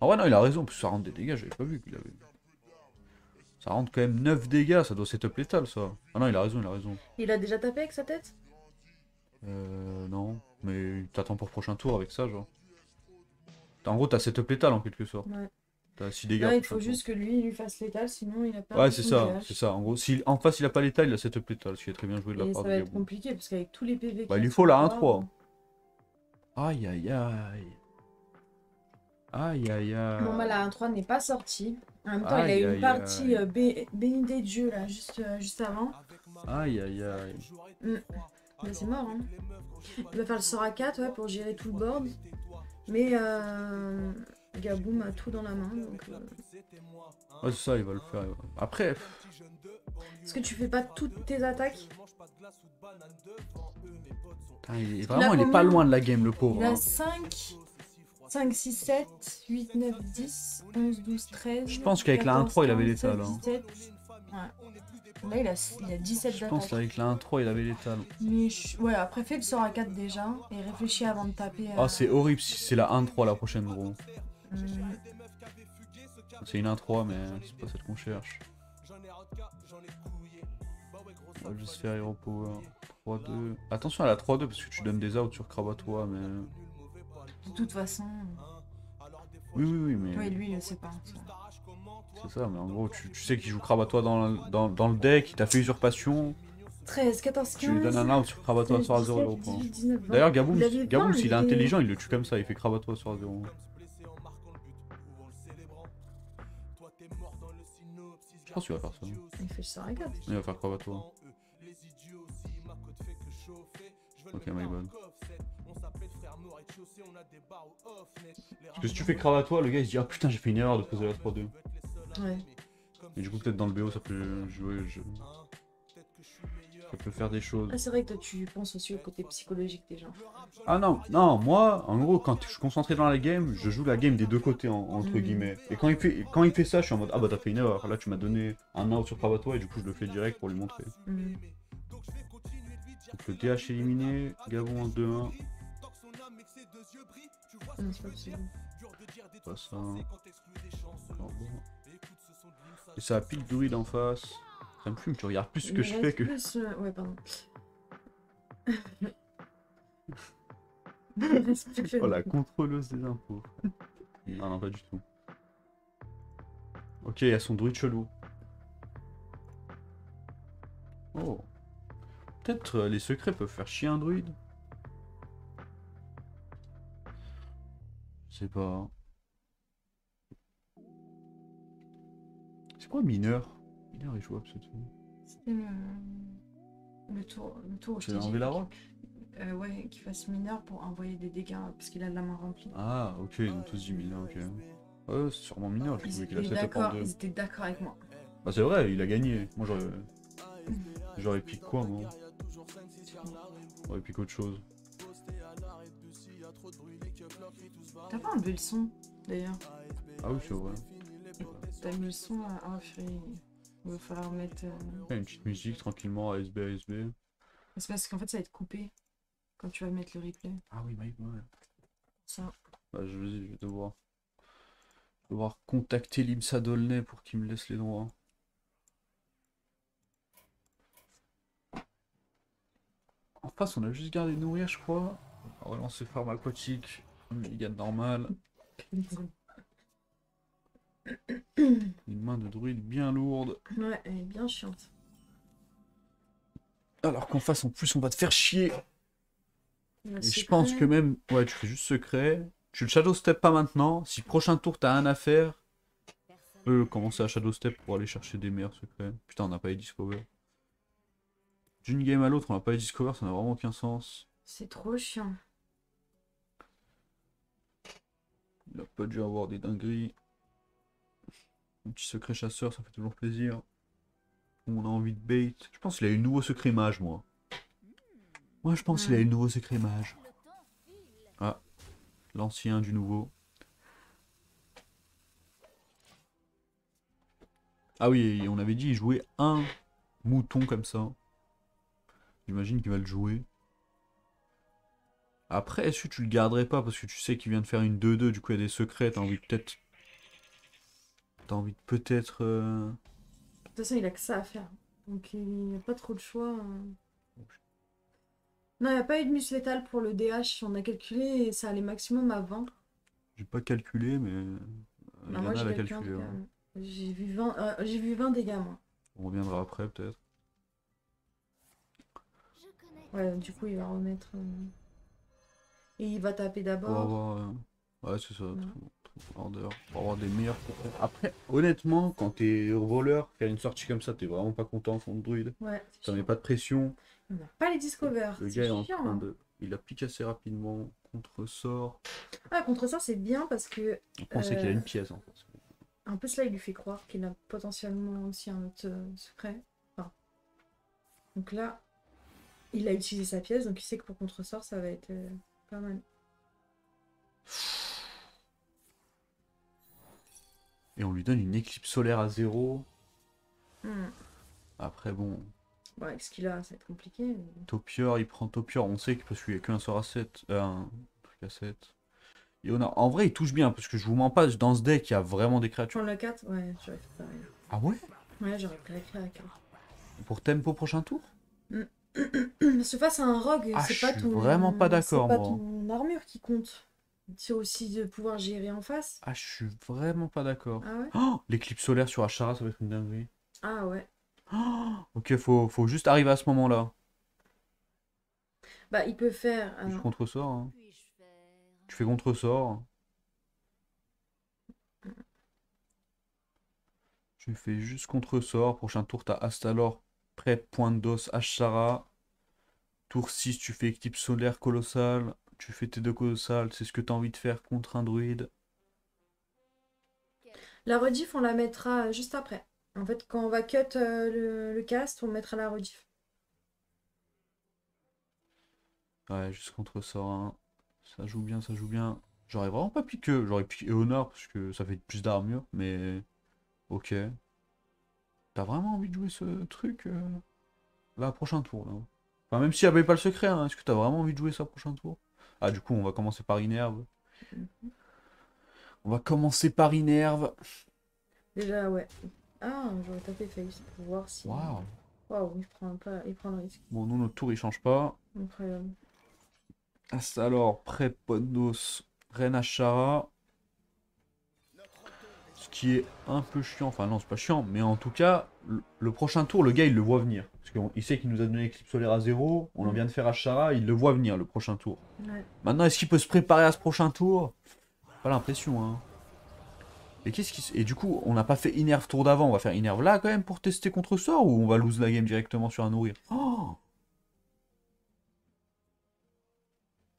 Ah ouais, non, il a raison, parce que ça rentre des dégâts, j'avais pas vu qu'il avait. Ça rentre quand même 9 dégâts, ça doit setup létal, ça. Ah non, il a raison, il a raison. Il a déjà tapé avec sa tête? Non. Mais t'attends pour prochain tour avec ça, genre. En gros, t'as setup létal en quelque sorte. Ouais. T'as 6 dégâts. Là, il prochain faut tour. juste que lui, il lui fasse létal, sinon il a pas Ouais, c'est ça, DH. c'est ça. En gros, si en face il a pas létal, il a setup létal, ce qui est très bien joué de la Et part ça de va être Gabou. compliqué, parce qu'avec tous les PV Bah, qu'il il y a lui sur faut le la board, 1-3. Aïe aïe aïe. Aïe aïe aïe. Bon, bah, la 1-3 n'est pas sortie. En même temps, il a Aïe, eu une aïe, partie aïe. bénie des dieux, là, juste avant. Aïe aïe aïe. Mais c'est mort, hein. Il va faire le sort à 4, ouais, pour gérer tout le board. Mais Gaboum a tout dans la main, donc... Ouais, c'est ça, il va le faire. Après, Est-ce que tu fais pas toutes tes attaques? putain, il est combien pas loin de la game, le pauvre. Il a Hein. 5, 6, 7, 8, 9, 10, 11, 12, 13... Je pense qu'avec la 1-3, il avait l'étal. Hein. 17... Ouais. Là, il a 17 Je pense d'attaque. qu'avec la 1-3, il avait l'étal. Mais ouais, après, fais le sort à 4 déjà, et réfléchis avant de taper... Ah, c'est horrible si c'est la 1-3 la prochaine, gros. C'est une 1-3, mais c'est pas celle qu'on cherche. On va juste faire Hero Power. 3-2. Attention à la 3-2 parce que tu donnes des outs sur Krabatois, mais. De toute façon... Oui, mais. Ouais, lui, il le sait pas. Ça. C'est ça, mais en gros, tu sais qu'il joue Krabatois dans le deck, il t'a fait usurpation. 13, 14, 15... Tu lui donnes un out sur Krabatois sort à 0 Hero Power. 18, 19, 20. D'ailleurs, Gaboum, Il avait Gaboum plein, s'il est il était- intelligent, il le tue comme ça, il fait Krabatois sort à 0. Je pense qu'il va faire ça. Il fait le sort à 4. Il va faire Krabatois. Ok, my bad. Parce que si tu fais Krabatois, le gars il se dit ah putain j'ai fait une erreur de poser la 3-2. Ouais. Et du coup peut-être dans le BO ça peut jouer, ça peut faire des choses. Ah, c'est vrai que toi, tu penses aussi au côté psychologique des gens. Ah non, non, moi en gros quand je suis concentré dans la game, je joue la game des deux côtés entre guillemets. Et quand il fait ça, je suis en mode ah bah t'as fait une erreur, là tu m'as donné un out sur Krabatois et du coup je le fais direct pour lui montrer. Donc le DH éliminé, Gabon en 2-1. C'est pas possible. Pas ça. Et ça a pile druide en face. Ça me fume, tu regardes plus ce que Il je reste fais que. plus, ouais, pardon. Il reste plus que- Oh la contrôleuse des impôts. Non, non, pas du tout. Ok, il y a son druide chelou. Oh. Peut-être les secrets peuvent faire chier un druide. Je sais pas. C'est quoi mineur? Mineur est jouable c'est tout. C'était le tour où je Tu t'ai as dit. enlevé la rock? Ouais, qu'il fasse mineur pour envoyer des dégâts parce qu'il a de la main remplie. Ah, ok, ils ont tous dit mineur, ok. Ouais, c'est sûrement mineur, j'ai trouvé qu'il a Ils 7 étaient en 2. ils étaient d'accord avec moi. Bah c'est vrai, il a gagné. Moi j'aurais piqué quoi moi? J'aurais piqué autre chose. T'as pas enlevé le son d'ailleurs. Ah oui c'est vrai. T'as mis le son à off et il va falloir mettre. Ouais, une petite musique tranquillement ASB ASB. C'est parce qu'en fait ça va être coupé quand tu vas mettre le replay. Ah oui Mike ouais. Ça. Bah je vais devoir contacter l'IMSA d'Aulnay pour qu'il me laisse les droits. En face on a juste gardé nourrir je crois. On va relancer farm aquatique. Mulligan normal. Une main de druide bien lourde. Ouais, elle est bien chiante. Alors qu'en face en plus on va te faire chier. Le Et je secret, pense que même... Ouais, tu fais juste secret. Tu le shadow step pas maintenant. Si prochain tour t'as un à faire, tu peux commencer à shadow step pour aller chercher des meilleurs secrets. Putain, on n'a pas eu discover. D'une game à l'autre, on n'a pas eu discover, ça n'a vraiment aucun sens. c'est trop chiant. Il a pas dû avoir des dingueries. Un petit secret chasseur, ça fait toujours plaisir. On a envie de bait. Je pense qu'il a eu le nouveau secret mage, moi. Moi, je pense qu'il a eu le nouveau secret mage. Ah, l'ancien du nouveau. Ah oui, on avait dit il jouait un mouton comme ça. J'imagine qu'il va le jouer. Après, est-ce que tu le garderais pas parce que tu sais qu'il vient de faire une 2-2, du coup il y a des secrets, t'as envie peut-être T'as envie de peut-être... De toute façon, il a que ça à faire. Donc il n'y a pas trop de choix. Non, il n'y a pas eu de mus létal pour le DH. On a calculé et ça allait maximum à 20. J'ai pas calculé, mais... Bah, moi, Yana j'ai l'a calculé en calculé. tout cas. Ouais. J'ai vu 20 dégâts, moi. On reviendra après, peut-être. Ouais, du coup, il va remettre. Et il va taper Pour d'abord. avoir... Ouais, c'est ça. Ouais. Order. Pour avoir des meilleurs... Après, honnêtement, quand t'es voleur, faire une sortie comme ça, t'es vraiment pas content contre druide. Ouais, c'est Ça met chiant. pas de pression. On n'a pas les discover. Le C'est gars est en chiant, train hein. de... Il a piqué assez rapidement. Contre-sort. Ah, contre ça, c'est bien parce que. On pensait qu'il a une pièce, en fait. Un peu cela, il lui fait croire qu'il a potentiellement aussi un autre secret. Enfin. Donc là, il a utilisé sa pièce, donc il sait que pour contre-sort, ça va être pas mal. Et on lui donne une éclipse solaire à 0. Hmm. Après, bon... Bon, avec ce qu'il a, ça va être compliqué. Mais... Topior, il prend Topior, on sait que parce qu'il n'y a qu'un sort à 7. Un truc à 7. Et on a... En vrai, il touche bien, parce que je vous mens pas, dans ce deck, il y a vraiment des Tu créatures. prends le 4? Ouais, j'aurais fait pareil. Ah ouais? Ouais, j'aurais pris la créa à 4. Pour tempo prochain tour? Parce que face à un rogue, Ah, c'est je pas suis ton. vraiment pas d'accord, C'est pas moi. ton armure qui compte. C'est aussi de pouvoir gérer en face. Ah, je suis vraiment pas d'accord. Ah ouais? Oh, l'éclipse solaire sur Ashara, ça va être une dinguerie. Ah ouais. Oh, ok, faut juste arriver à ce moment-là. Bah, il peut faire. Juste Alors, contre-sort. Hein. Tu fais contre-sort. Tu fais juste contre-sort. Prochain tour, t'as Astalor, prête, pointe d'os, Ashara. Tour 6, tu fais éclipse solaire colossale. Tu fais tes 2 colossales. C'est ce que t'as envie de faire contre un druide. la rediff, on la mettra juste après. En fait, quand on va cut le cast, on mettra la rediff. Ouais, juste contre-sort. Hein. Ça joue bien, ça joue bien. J'aurais vraiment pas piqué. J'aurais piqué Honor parce que ça fait plus d'armure. Mais ok. T'as vraiment envie de jouer ce truc là, prochain tour là. Enfin, même s'il n'y avait pas le secret, hein, est-ce que t'as vraiment envie de jouer ça prochain tour? Ah, du coup, on va commencer par Inerve. On va commencer par Inerve. Déjà, ouais. Ah, j'aurais tapé Face pour voir si. Waouh. Waouh, il prend le risque. Bon, nous, notre tour, il change pas. Incroyable. Alors, prêt, Pondos, Reine Ashara. Ce qui est un peu chiant. Enfin, non, c'est pas chiant. Mais en tout cas, le prochain tour, le gars, il le voit venir. Parce qu'il sait qu'il nous a donné l'éclipse solaire à 0. On en vient de faire Ashara. Il le voit venir, le prochain tour. Ouais. Maintenant, est-ce qu'il peut se préparer à ce prochain tour? Pas l'impression, hein. Et qu'est-ce qui... Et du coup, on n'a pas fait Inerve tour d'avant. On va faire Inerve là, quand même, pour tester contre sort. Ou on va lose la game directement sur un nourrir? Oh!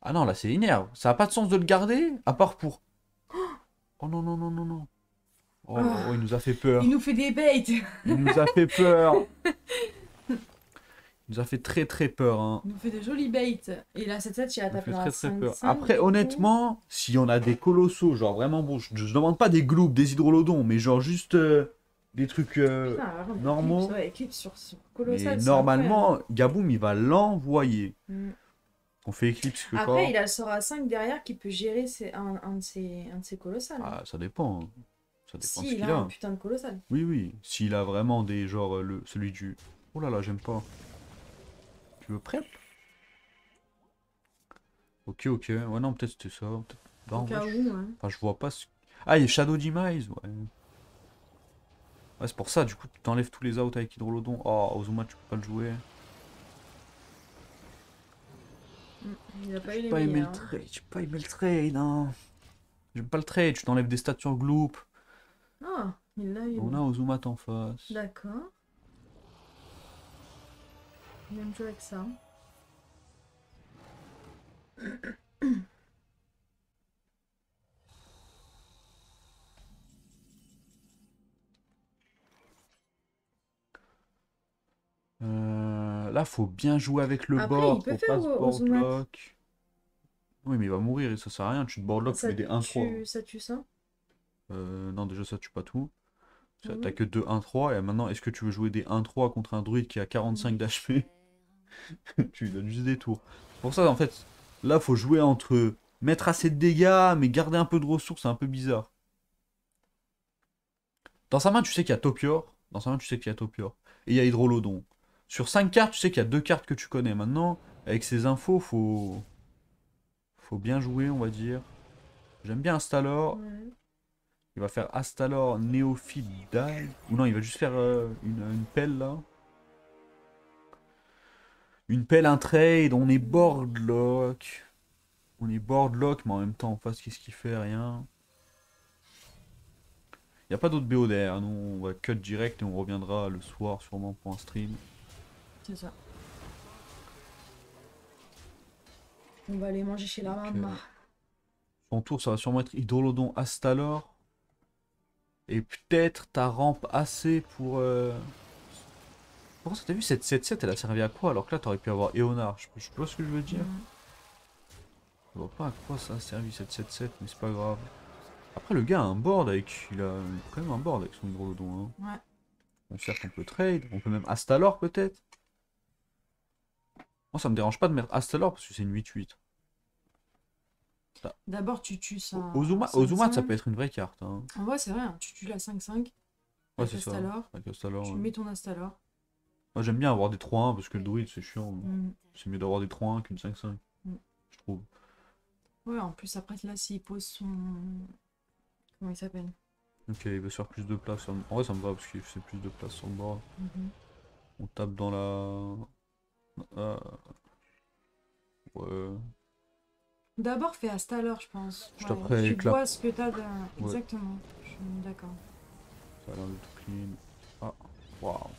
Ah non, là, c'est Inerve. Ça n'a pas de sens de le garder, à part pour... Oh non, non, non, non, non. Oh, oh, il nous a fait peur. Il nous fait des baits. Il nous a fait peur. Il nous a fait très très peur. Hein. Il nous fait des jolis baits. Et là, cette set, il a Il nous tapé fait dans très la très 5, peur. 5, Après, du coup. honnêtement, si on a des colossaux, genre vraiment bon, je demande pas des gloops, des hydrolodons, mais genre juste des trucs Putain, alors, normaux. Eclipse sur Mais colossal. c'est normalement, Gaboum, il va l'envoyer. incroyable. On fait Eclipse que Après, quoi? il a le sort à 5 derrière qui peut gérer un de ses colossales. Ah, ça dépend. Hein. Ça dépend de ce Si, il qu'il a a. un putain de colossal. Oui, oui. S'il a vraiment des genre celui du. Oh là là, j'aime pas. Tu veux prep? Ok, ok. Ouais, non, peut-être c'était ça. Bah, Au en cas vrai, où, hein. enfin, je vois pas ce... Ah, il y a Shadow Demise, ouais. Ouais, c'est pour ça, du coup, tu t'enlèves tous les outs avec Hydrolodon. Oh, Ozuma, tu peux pas le jouer. Il a pas eu J'ai les pas aimé meilleurs. le trade, j'ai pas aimé le trade, hein. J'aime pas le trade, tu t'enlèves des stats sur Gloop. Ah, il l'a eu. On a Ozuma en face. D'accord. Il aime jouer avec ça. Là, faut bien jouer avec le Après, board, il peut faut faire pas se board Ozuma. block. Oui, mais il va mourir et ça sert à rien, tu te board lock, tu Ça mets des 1-3. ça tue ça? Non, déjà ça tue pas tout. Ah T'as oui. que 2 1-3 et maintenant, est-ce que tu veux jouer des 1-3 contre un druide qui a 45 d'HP? Tu lui donnes juste des tours. C'est pour ça, en fait, là, faut jouer entre mettre assez de dégâts, mais garder un peu de ressources, c'est un peu bizarre. Dans sa main, tu sais qu'il y a Topior. Dans sa main, tu sais qu'il y a Topior. Et il y a Hydrolodon. Sur 5 cartes, tu sais qu'il y a 2 cartes que tu connais. Maintenant, avec ces infos, faut bien jouer, on va dire. J'aime bien Astalor. Ouais. Il va faire Astalor, Néophyte, Die. Ou non, il va juste faire une pelle, là. Une pelle, un trade. On est boardlock. On est boardlock, mais en même temps, en face, qu'est-ce qu'il fait? Rien. Il n'y a pas d'autre BO derrière. Nous, on va cut direct et on reviendra le soir, sûrement, pour un stream. C'est ça. On va aller manger chez la maman. Son tour, ça va sûrement être Hydrolodon, Astalor. Et peut-être ta rampe assez pour... Comment ça, t'as vu cette 7-7, elle a servi à quoi? Alors que là, t'aurais pu avoir Eonar. Je vois ce que je veux dire. Je vois pas à quoi ça a servi cette 7-7, mais c'est pas grave. Après, le gars a un board avec... Il a quand même un board avec son Hydrolodon. Hein. Ouais. Bon, certes, on peut trade. On peut même Astalor, peut-être. Moi, ça me dérange pas de mettre Astalor parce que c'est une 8-8. D'abord, tu tues ça. Ozumat, ça peut être une vraie carte. Hein. En vrai, c'est vrai, hein, tu tues la 5-5. Ouais, Avec c'est ça. Astalor. Avec Astalor, Tu ouais. mets ton Astalor. Moi, j'aime bien avoir des 3-1 parce que le druide, c'est chiant. Mm. C'est mieux d'avoir des 3-1 qu'une 5-5. Je trouve. Ouais, en plus, après, là, s'il pose son. Comment il s'appelle? Ok, il veut se faire plus de place. En vrai, ça me va parce qu'il fait plus de place sur le board. On tape dans la. Ouais. D'abord, fais Astalor, je pense. Juste Ouais, après, tu clap. vois ce que t'as de... Exactement. Je suis d'accord. Ça a l'air de tout clean. Ah, waouh.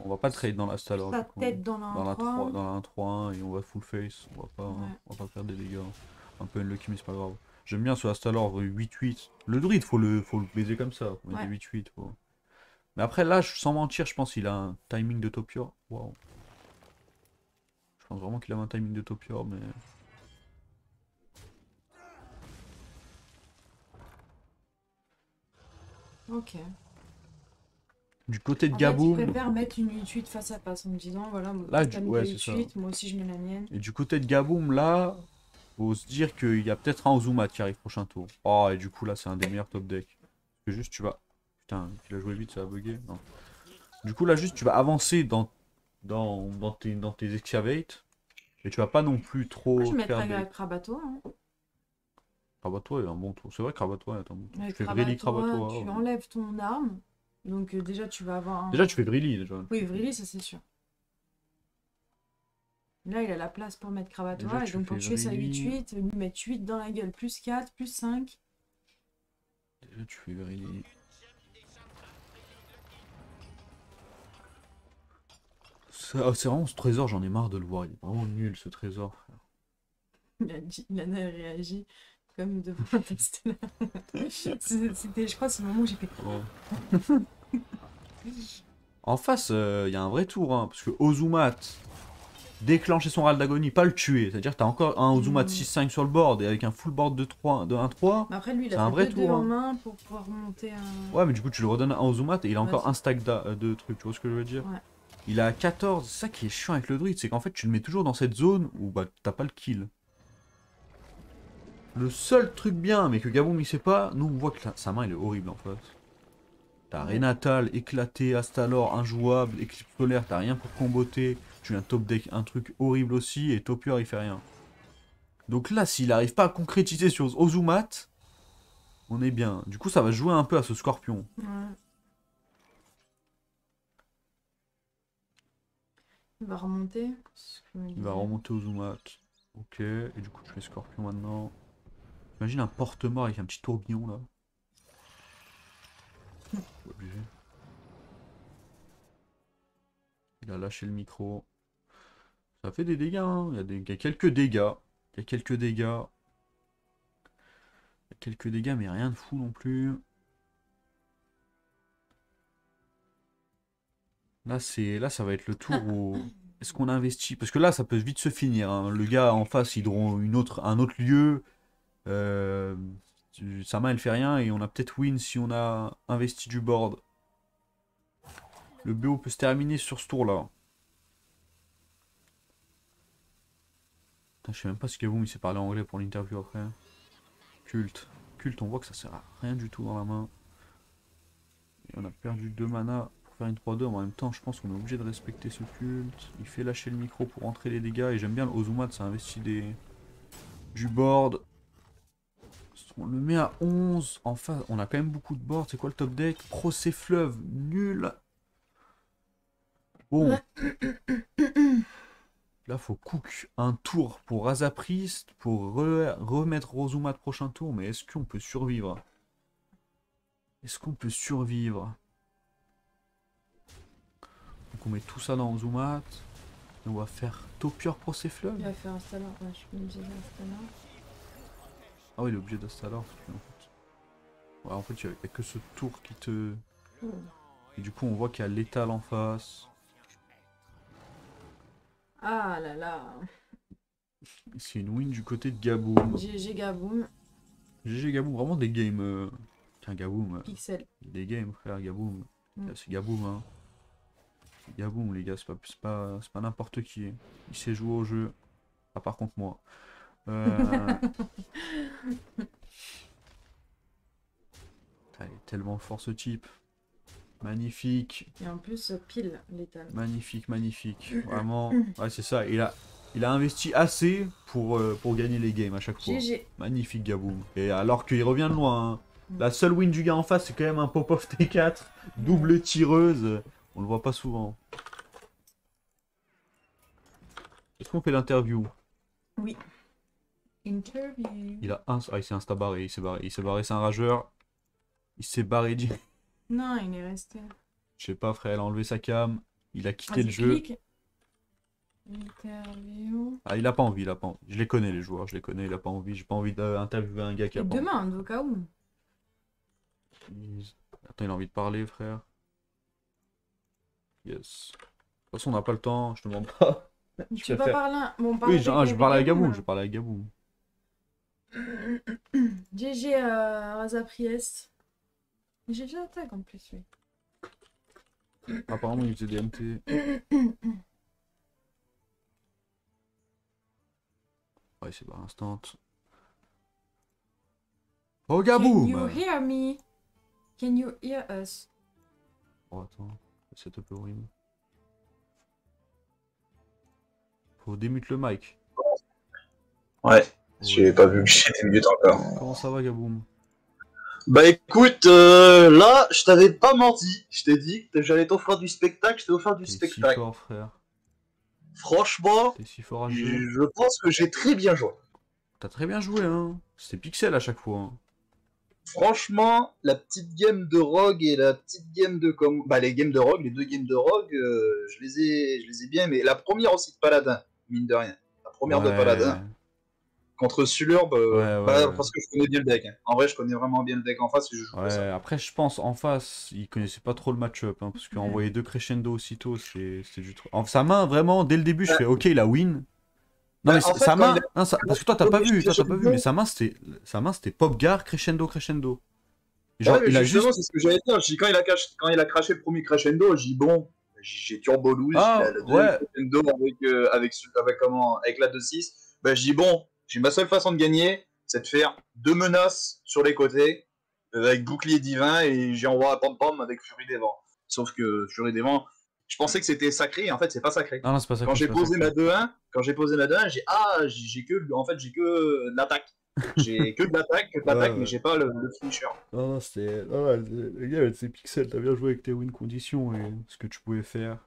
On va pas trade dans la Stalor. Ta tête dans la 1-3. Dans la 1-3-1 et on va full face. Ouais. On va pas faire des dégâts. Un peu unlucky, mais c'est pas grave. J'aime bien ce Astalor 8-8. Le druide, faut le baiser comme ça. On met des 8-8. Mais après, là, sans mentir, je pense qu'il a un timing de Topior. Waouh. Je pense vraiment qu'il a un timing de Topior, mais. Ok. Du côté de En fait, Gaboum. je préfère mettre une 8-8 face à face en me disant, voilà, Là, t'as mis ouais, ta c'est ça. 8-8, moi aussi je mets la mienne. Et du côté de Gaboum, là, faut se dire qu'il y a peut-être un Ozumat qui arrive prochain tour. Oh, et du coup, là, c'est un des meilleurs top decks. Parce que juste, tu vas. Putain, il a joué vite, ça a bugué. Non. Du coup, là, juste, tu vas avancer dans tes excavates. Et tu vas pas non plus trop. Moi, je mettrais faire des... Krabatoa. Hein. Krabatoa est un bon tour. C'est vrai, Krabatoa est un bon tour. Avec Tu fais Vrili Krabatoa, Krabatoa. tu enlèves ton arme. Donc déjà, tu vas avoir un... Déjà, tu fais Vrili, déjà. Oui, Vrili, ça c'est sûr. Là, il a la place pour mettre Krabatoa. Et donc, pour tuer sa 8-8, lui mettre 8 dans la gueule, plus 4, plus 5. Déjà, tu fais Vrili. C'est vraiment ce trésor, j'en ai marre de le voir. Il est vraiment nul, ce trésor, frère. Il a réagi comme devant un test là. C'était, je crois, c'est le moment où j'ai fait. Oh. En face, il y a un vrai tour, hein, parce que Ozumat déclencher son râle d'agonie, pas le tuer. C'est-à-dire que t'as encore un Ozumat 6-5 sur le board et avec un full board de 1-3. Mais après, lui, il c'est a un vrai deux tour. en Hein. main pour pouvoir monter un. Ouais, mais du coup, tu le redonnes à Ozumat et il a encore Ouais, un stack de trucs. Tu vois ce que je veux dire? Ouais. Il a 14. C'est ça qui est chiant avec le druide, c'est qu'en fait, tu le mets toujours dans cette zone où bah, t'as pas le kill. Le seul truc bien, mais que Gaboum il sait pas, nous on voit que sa main elle est horrible en fait. T'as Renatal, éclaté, Astalor, injouable, Éclipse solaire, t'as rien pour comboter. Tu viens top deck un truc horrible aussi et Topior il fait rien. Donc là, s'il arrive pas à concrétiser sur Ozumat, on est bien. Du coup, ça va jouer un peu à ce scorpion. Ouais. Il va remonter. Il va remonter Ozumat. Ok, et du coup, je fais scorpion maintenant. Imagine un porte-mort avec un petit tourbillon là. Obligé. Il a lâché le micro. Ça fait des dégâts, hein. Il y a quelques dégâts. Il y a quelques dégâts. Il y a quelques dégâts, mais rien de fou non plus. Là, ça va être le tour où... Est-ce qu'on investit? Parce que là, ça peut vite se finir. Hein. Le gars en face, il aura un autre lieu. Sa main, elle fait rien. Et on a peut-être win si on a investi du board. Le BO peut se terminer sur ce tour-là. Je sais même pas si Gaboum il s'est parlé anglais pour l'interview après. Culte. Culte, on voit que ça sert à rien du tout dans la main. Et on a perdu 2 mana pour faire une 3-2. En même temps, je pense qu'on est obligé de respecter ce culte. Il fait lâcher le micro pour entrer les dégâts. Et j'aime bien le Ozumat, ça investit du board. On le met à 11. Enfin, on a quand même beaucoup de board. C'est quoi le top deck? Procès fleuve, nul. Bon. Là, faut cook un tour pour Razapriest, pour remettre Rosuma de prochain tour. Mais est-ce qu'on peut survivre? Est-ce qu'on peut survivre? Donc on met tout ça dans Ozumat. Et on va faire Topior Procès fleuve. Il va faire un Stalar. Ouais, je suis obligé d'un Stalar. Ah oui, il est obligé d'Astalar. Ouais, en fait, il n'y a que ce tour qui te... Oh. Et du coup, on voit qu'il y a l'étal en face. Ah là là. C'est une win du côté de Gaboum. GG Gaboum. GG Gaboum, vraiment des games... Tiens, Gaboum. Pixel. Des games, frère, Gaboum. Mm. C'est Gaboum, hein. C'est Gaboum, les gars, c'est pas n'importe qui. Il sait jouer au jeu. Ah, par contre, moi. Il est tellement fort ce type. Magnifique. Et en plus, pile l'étal. Magnifique, magnifique. Vraiment. Ouais, c'est ça. Il a investi assez pour gagner les games à chaque fois. GG. Magnifique Gaboum. Et alors qu'il revient de loin. Hein. La seule win du gars en face, c'est quand même un pop-off T4. Double tireuse. On le voit pas souvent. Est-ce qu'on fait l'interview? Oui. Interview. Il a un... Ah, il s'est insta-barré. Il s'est barré, c'est un rageur. Il s'est barré. Non, il est resté. Je sais pas, frère, il a enlevé sa cam. Il a quitté le Vas-y, jeu. clique. Interview. Ah, il a pas envie, il a pas envie. Je les connais, les joueurs, je les connais, il a pas envie. J'ai pas envie d'interviewer un gars qui a Et pas demain, au cas où. envie. Attends, il a envie de parler, frère. Yes. De toute façon, on n'a pas le temps, je te demande pas. Tu peux pas parler. Bon, Oui, je parle avec Gaboum, là. je parle avec Gaboum. GG Razapriest. J'ai déjà attaque en plus, oui. Apparemment, il faisait des MT. Ouais, c'est pas instant. Oh, Can you Gaboum! hear me? Can you hear us? Oh, attends, c'est un peu horrible. Faut démute le mic. Ouais, j'ai pas vu que j'étais mute encore. Comment ça va, Gaboum? Bah écoute, là, je t'avais pas menti. Je t'ai dit que j'allais t'offrir du spectacle, je t'ai offert du T'es si spectacle. fort, frère. Franchement, T'es si fort à jouer. je pense que j'ai très bien joué. T'as très bien joué, hein. C'était pixel à chaque fois. Hein. Franchement, la petite game de Rogue et la petite game de bah les games de Rogue, les deux games de Rogue, je les ai bien aimées. La première aussi de Paladin, mine de rien. La première de Paladin. Contre Sulurb, parce que je connais bien le deck. Hein. En vrai, je connais vraiment bien le deck en face et je joue ça. Après, je pense en face, il connaissait pas trop le match-up. Hein, parce qu'envoyer 2 crescendo aussitôt, c'est du truc. Sa main, vraiment, dès le début, je fais OK, il a win. Non, mais sa main, parce que toi, t'as pas vu, mais sa main, c'était Popgar, crescendo, crescendo. Genre, ouais, justement, c'est ce que j'allais dire. Quand il a craché le premier crescendo, j'ai dit bon, j'ai turbo loose, crescendo avec la 2-6. Bah, je dis bon. J'ai ma seule façon de gagner, c'est de faire 2 menaces sur les côtés, avec bouclier divin, et j'envoie un pom-pom avec Furie des Vents. Sauf que Furie des Vents, je pensais que c'était sacré, et en fait, c'est pas sacré. Non, c'est pas sacré. Quand j'ai posé ma 2-1, j'ai que de l'attaque. J'ai que de l'attaque, mais j'ai pas le finisher. Non, c'était... le gars, c'est pixel, t'as bien joué avec tes win conditions et ce que tu pouvais faire.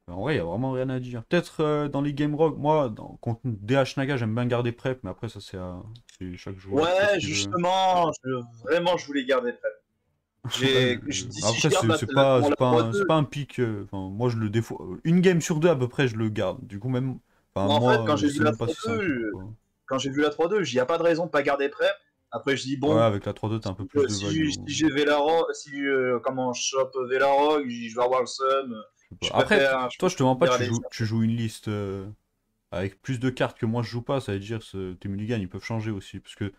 En vrai, il n'y a vraiment rien à dire. Peut-être dans les Game Rock, moi, contre DH Naga, j'aime bien garder prep, mais après, ça, c'est chaque joueur. Ouais, justement, je voulais garder prep. Après, c'est pas un pic. Moi, je le défaut. Une game sur 2 à peu près, je le garde. Du coup, même. En fait, quand j'ai vu la 3-2, il n'y a pas de raison de pas garder prep. Après, je dis bon. Ouais, avec la 3-2, t'as un peu plus de value. Si j'ai Velarog, comment je chope Velarog, je vais avoir le seum. Après, toi, je te mens pas, tu joues une liste avec plus de cartes que moi je joue pas, ça veut dire que tes mulligans ils peuvent changer aussi. Parce que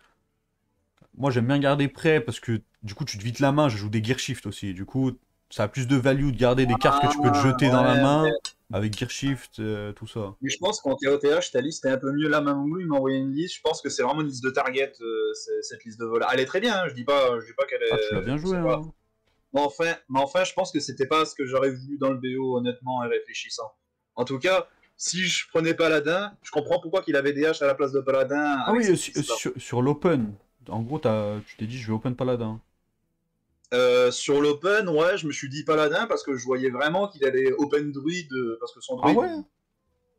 moi j'aime bien garder prêt parce que du coup tu te vides la main, je joue des gear shift aussi. Du coup, ça a plus de value de garder des cartes que tu peux te jeter dans la main avec gear shift, tout ça. Mais je pense qu'en TOTH, ta liste est un peu mieux la main où il m'a envoyé une liste. Je pense que c'est vraiment une liste de target, cette liste de vol. Elle est très bien, hein, je dis pas qu'elle est. Ah, tu l'as bien joué, hein. mais enfin, je pense que c'était pas ce que j'aurais voulu dans le BO, honnêtement, et réfléchissant. En tout cas, si je prenais Paladin, je comprends pourquoi qu'il avait DH à la place de Paladin. Ah oui, sur l'open. En gros, tu t'es dit, je vais open Paladin. Sur l'open, ouais, je me suis dit Paladin parce que je voyais vraiment qu'il allait open druid, parce que son druid,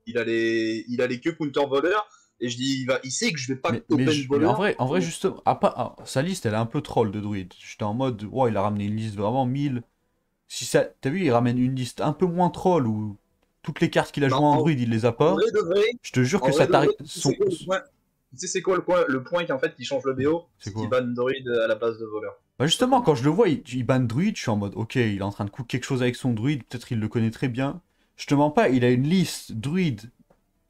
il allait que counter voleur. Et je dis, il sait que je vais pas open voleur. Mais en vrai, justement, sa liste, elle est un peu troll de druid. J'étais en mode, ouais, il a ramené une liste vraiment 1000. Si ça, t'as vu, il ramène une liste un peu moins troll où toutes les cartes qu'il a jouées en druid, il les a pas. Je te jure que ça t'arrive. Tu sais, c'est quoi le point en fait qui change le BO? C'est qu'il banne druid à la place de voleur. Bah justement, quand je le vois, il banne druid, je suis en mode, ok, il est en train de cook quelque chose avec son druid, peut-être il le connaît très bien. Je te mens pas, il a une liste druid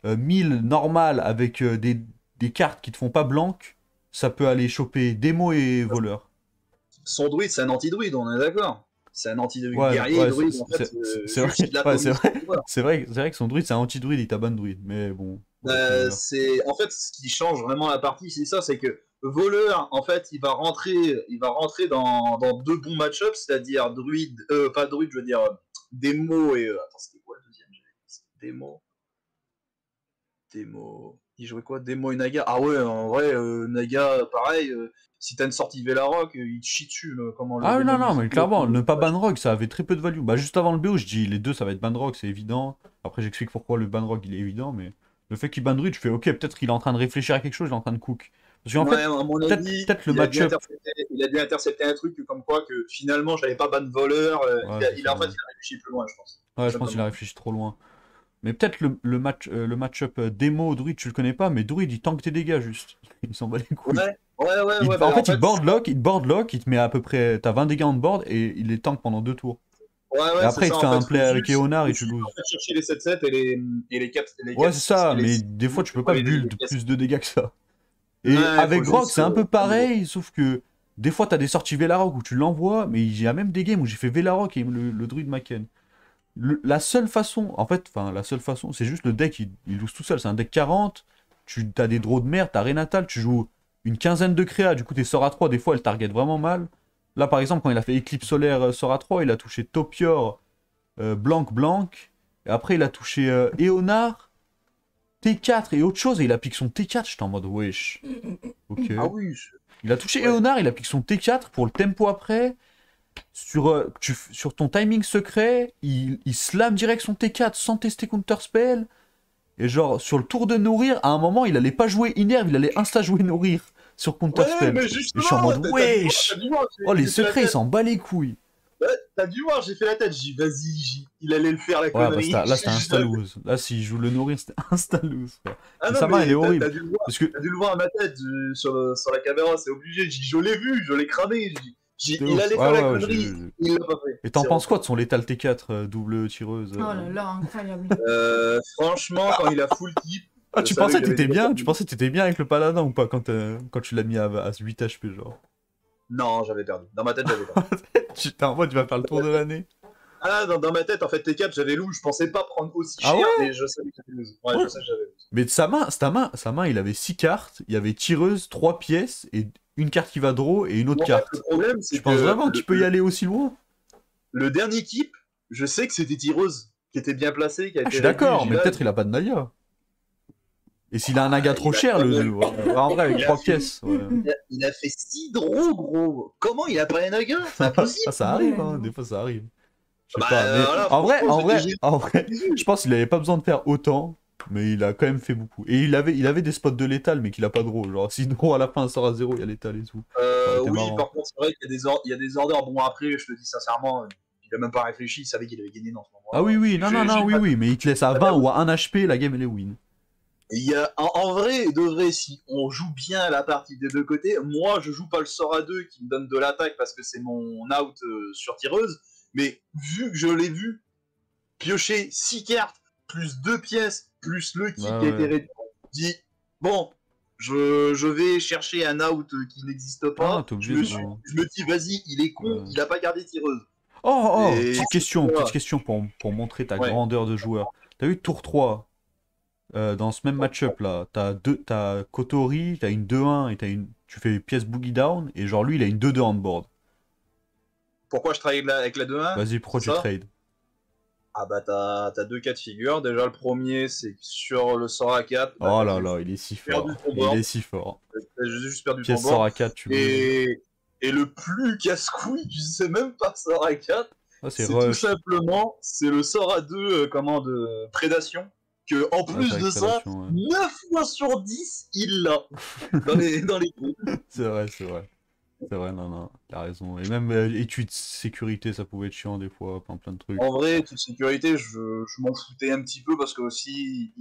1000 normale avec des cartes qui te font pas blanc, ça peut aller choper démo et voleur. Son druid, c'est un anti-druid, on est d'accord. C'est un anti-druid guerrier, druid, en fait. C'est vrai que son druid, c'est un anti-druid, il t'a ban druid, mais bon. En fait, ce qui change vraiment la partie, c'est ça, c'est que voleur, en fait, il va rentrer dans deux bons match-ups, c'est-à-dire druid, pas druid, je veux dire démo et... attends, c'était quoi le deuxième? Démo. Il jouait quoi? Démo et Naga? Ah ouais, en vrai, Naga, pareil, si t'as une sortie Velarok, il te chie dessus. Ah non, mais clairement, ne pas Banrock, ça avait très peu de value. Bah juste avant le BO, je dis les deux, ça va être Banrock, c'est évident. Après, j'explique pourquoi le Banrock, il est évident, mais le fait qu'il ban druid, je fais ok, peut-être qu'il est en train de réfléchir à quelque chose, il est en train de cook. Parce qu'en fait, peut-être le match-up... Il a dû intercepter un truc comme quoi que finalement, j'avais pas ban voleur. Il a réfléchi plus loin, je pense. Ouais, je pense qu'il a réfléchi trop loin. Mais peut-être le match-up démo druid, tu le connais pas, mais druid, il tank tes dégâts juste. Il s'en bat les couilles. Ouais. En fait, il board lock, il te met à peu près... T'as 20 dégâts en board et il les tank pendant 2 tours. Ouais, et après, il te fait un play avec Eonar et tu loses. En fait, chercher les 7-7 et les 4. Ouais, c'est ça, mais des fois, tu peux pas build plus de dégâts que ça. Et avec Rock, c'est un peu pareil, sauf que des fois, t'as des sorties Velarok où tu l'envoies, mais il y a même des games où j'ai fait Velarok et le druid Maken. La seule façon, c'est juste le deck, il lose tout seul. C'est un deck 40, tu as des draws de merde, t'as Renatal, tu joues une quinzaine de créas, du coup tes sorts à 3, des fois elles target vraiment mal. Là par exemple, quand il a fait Éclipse solaire sort à 3, il a touché Topior, Blanc, et après il a touché Eonar, T4 et autre chose, et il a piqué son T4, j'étais en mode wesh. Ok. Ah oui. Il a touché Eonar, il a piqué son T4 pour le tempo après. Sur ton timing secret, il slam direct son T4 sans tester counter spell. Et genre, sur le tour de nourrir, à un moment, il allait pas jouer Inerve, il allait insta-jouer nourrir sur counter spell. Et je suis en mode, wesh! Oh, les secrets, il s'en bat les couilles. Ouais, t'as dû voir, j'ai fait la tête, j'ai dit, vas-y, il allait le faire la connerie. Bah, là, c'était insta-lose. Là, s'il joue le nourrir, c'était insta-lose. Sa main, elle est horrible. T'as dû le voir à ma tête sur la caméra, c'est obligé. Je l'ai vu, je l'ai cramé. Il allait faire la connerie, il l'a pas fait. Et t'en penses quoi de son létal T4 double tireuse Oh là là, incroyable. Franchement, quand il a full keep. Ah, tu pensais que t'étais bien? Tu pensais que t'étais bien avec le paladin ou pas quand tu l'as mis à 8 HP, genre? Non, j'avais perdu. Dans ma tête, j'avais perdu. T'es en mode, tu vas faire le tour de l'année. Ah, dans ma tête, en fait, T4, j'avais lose. Je pensais pas prendre aussi cher, mais je savais que j'avais lose. Ouais, je sais que j'avais lose. Mais de sa main, il avait 6 cartes, il y avait tireuse, 3 pièces, et une carte qui va draw et une autre carte. Le problème, c'est tu penses vraiment que tu peux y aller aussi loin? Le dernier keep, je sais que c'était tireuse, qui était bien placée. Je suis d'accord, mais peut-être il a pas de Naya. Et s'il a un Naga trop cher, en vrai, avec 3 pièces. Il a fait 6 draws, gros. Comment il a pas un Naga? C'est impossible. Ça arrive, hein, des fois ça arrive. Je sais pas, mais en vrai, je pense qu'il avait pas besoin de faire autant, mais il a quand même fait beaucoup. Et il avait des spots de létal, mais qu'il a pas de draw. Genre, si draw à la fin sort à 0, il y a létal et tout. Oui, marrant. Par contre, c'est vrai qu'il y a des orders. Bon, après, je te dis sincèrement, il a même pas réfléchi, il savait qu'il avait gagné dans ce moment. Ah oui, non, mais il te laisse à 20 ou à 1 HP, la game elle est win. Il y a, en vrai, de vrai, si on joue bien la partie des deux côtés, moi je joue pas le sort à 2 qui me donne de l'attaque parce que c'est mon out sur tireuse, mais vu que je l'ai vu piocher 6 cartes, plus 2 pièces, plus le kit qui a été réduit, je dis, bon, je vais chercher un out qui n'existe pas, je me dis, vas-y, il est con, il a pas gardé tireuse. Petite question pour montrer ta grandeur de joueur. T'as vu tour 3 dans ce même match-up là, t'as Kotori, t'as une 2-1 et tu fais pièce boogie down, et genre lui il a une 2-2 on board. pourquoi je travaille avec la 2-1? Vas-y, pourquoi tu trades? Ah bah t'as deux cas de figure. Déjà le premier c'est que sur le sort à 4. Oh là là, il est si fort. Il est si fort. J'ai juste perdu Pièce ton bord. sort à 4, tu et le plus casse-couille, tu sais même pas sort à 4. C'est tout simplement, c'est le sort à 2 de prédation. Que en plus de ça, 9 fois sur 10, il l'a dans les coups. C'est vrai. C'est vrai, non, t'as raison. Et même études sécurité, ça pouvait être chiant des fois, plein de trucs. En vrai, études sécurité, je m'en foutais un petit peu parce que aussi,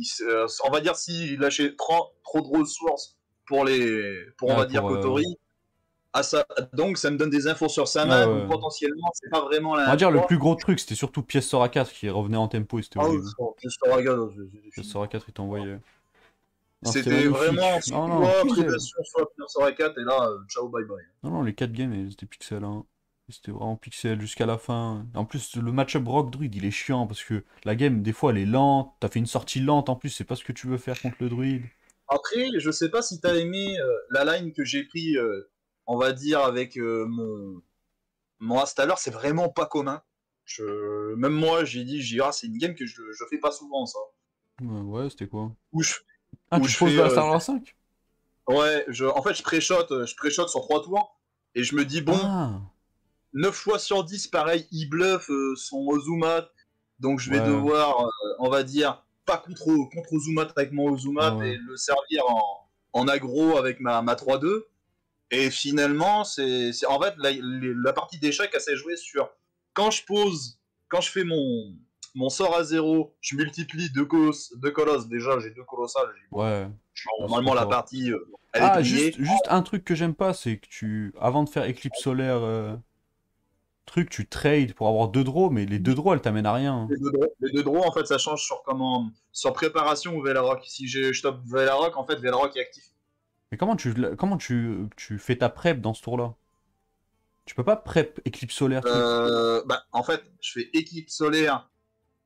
on va dire s'il lâchait trop de ressources pour on va dire Kotori, donc ça me donne des infos sur sa main, donc potentiellement c'est pas vraiment on va dire le plus gros truc, c'était surtout pièce sort à 4 qui revenait en tempo et c'était horrible. Pièce sort à 4, il t'envoyait. C'était vraiment soit prédation, soit pièce sort à 4 et là, ciao bye bye. Non, les 4 games, c'était pixel, hein. C'était vraiment pixel jusqu'à la fin. En plus, le match-up Rock Druid, il est chiant parce que la game, des fois, elle est lente. T'as fait une sortie lente, en plus, c'est pas ce que tu veux faire contre le druide. Après, je sais pas si t'as aimé la line que j'ai pris, on va dire, avec mon Astaller, c'est vraiment pas commun. Même moi, j'ai dit, c'est une game que je fais pas souvent, ça. Ouais, c'était quoi? Tu poses la Astaller 5? Ouais, en fait, je pré-shot sur 3 tours, et je me dis, bon, 9 fois sur 10, pareil, il bluffe son Ozumat, donc je vais devoir, on va dire, pas contre Ozumat avec mon Ozumat, et le servir en aggro avec ma 3-2. Et finalement, c'est en fait, la partie d'échec, elle s'est jouée sur quand je fais mon sort à 0, je multiplie 2 colosses, déjà j'ai 2 colossales. Normalement, la partie, elle est pliée. Juste un truc que j'aime pas, c'est que avant de faire éclipse solaire, tu trades pour avoir 2 draws, mais les 2 draws, elles t'amènent à rien. Les deux draws, en fait, ça change sur préparation ou Velarok. Si je top Velarok, en fait, Velarok est actif. Mais comment tu fais ta prep dans ce tour-là? Tu peux pas prep éclipse solaire? En fait, je fais éclipse solaire.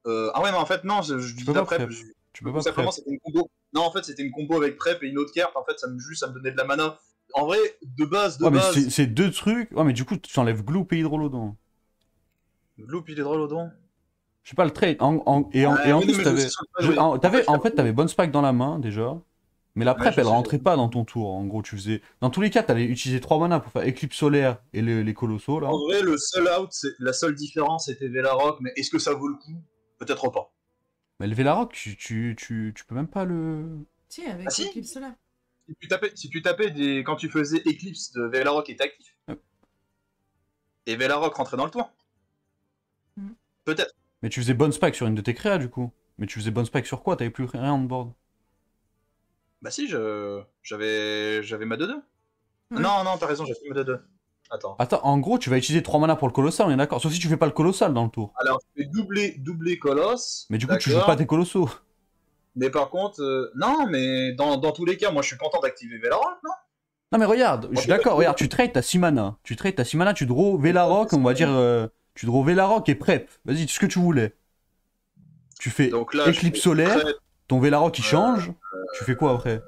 Ah ouais, mais en fait, non, je dis la prep. Tu peux pas simplement, c'était une combo. Non, en fait, c'était une combo avec prep et une autre carte. En fait, ça me donnait de la mana. En vrai, de base. Mais c'est 2 trucs. Ouais, mais du coup, tu enlèves Gloop et Hydrolodon. Gloop et Hydrolodon? Je sais pas, le trade. En plus, t'avais bonne spike dans la main déjà. Mais la prep, elle rentrait pas dans ton tour. En gros, tu faisais. Dans tous les cas, t'allais utiliser 3 mana pour faire éclipse solaire et les colossaux là. En vrai, la seule différence c'était Velarok, mais est-ce que ça vaut le coup? Peut-être pas. Mais le Velarok, tu peux même pas le. Si, avec l'éclipse solaire. Si tu tapais quand tu faisais Eclipse, de Velarok était actif. Et Velarok rentrait dans le tour. Peut-être. Mais tu faisais bonne spike sur une de tes créas du coup. Mais tu faisais bonne spike sur quoi? T'avais plus rien en board. Bah si, j'avais ma 2-2. Non, t'as raison, j'avais ma 2-2. Attends, en gros, tu vas utiliser 3 mana pour le colossal, on est d'accord? Sauf si tu fais pas le colossal dans le tour. Alors, je fais doubler colosse. Mais du coup, tu joues pas tes colossaux. Mais par contre, non, mais dans tous les cas, moi je suis content d'activer Velarok, non? Non, mais regarde, je suis d'accord, regarde, tu trades ta 6 mana. Tu draw Velarok, on va dire. Tu draw Velarok et prep. Vas-y, ce que tu voulais. Tu fais éclipse solaire, ton Velarok il change. Tu fais quoi après?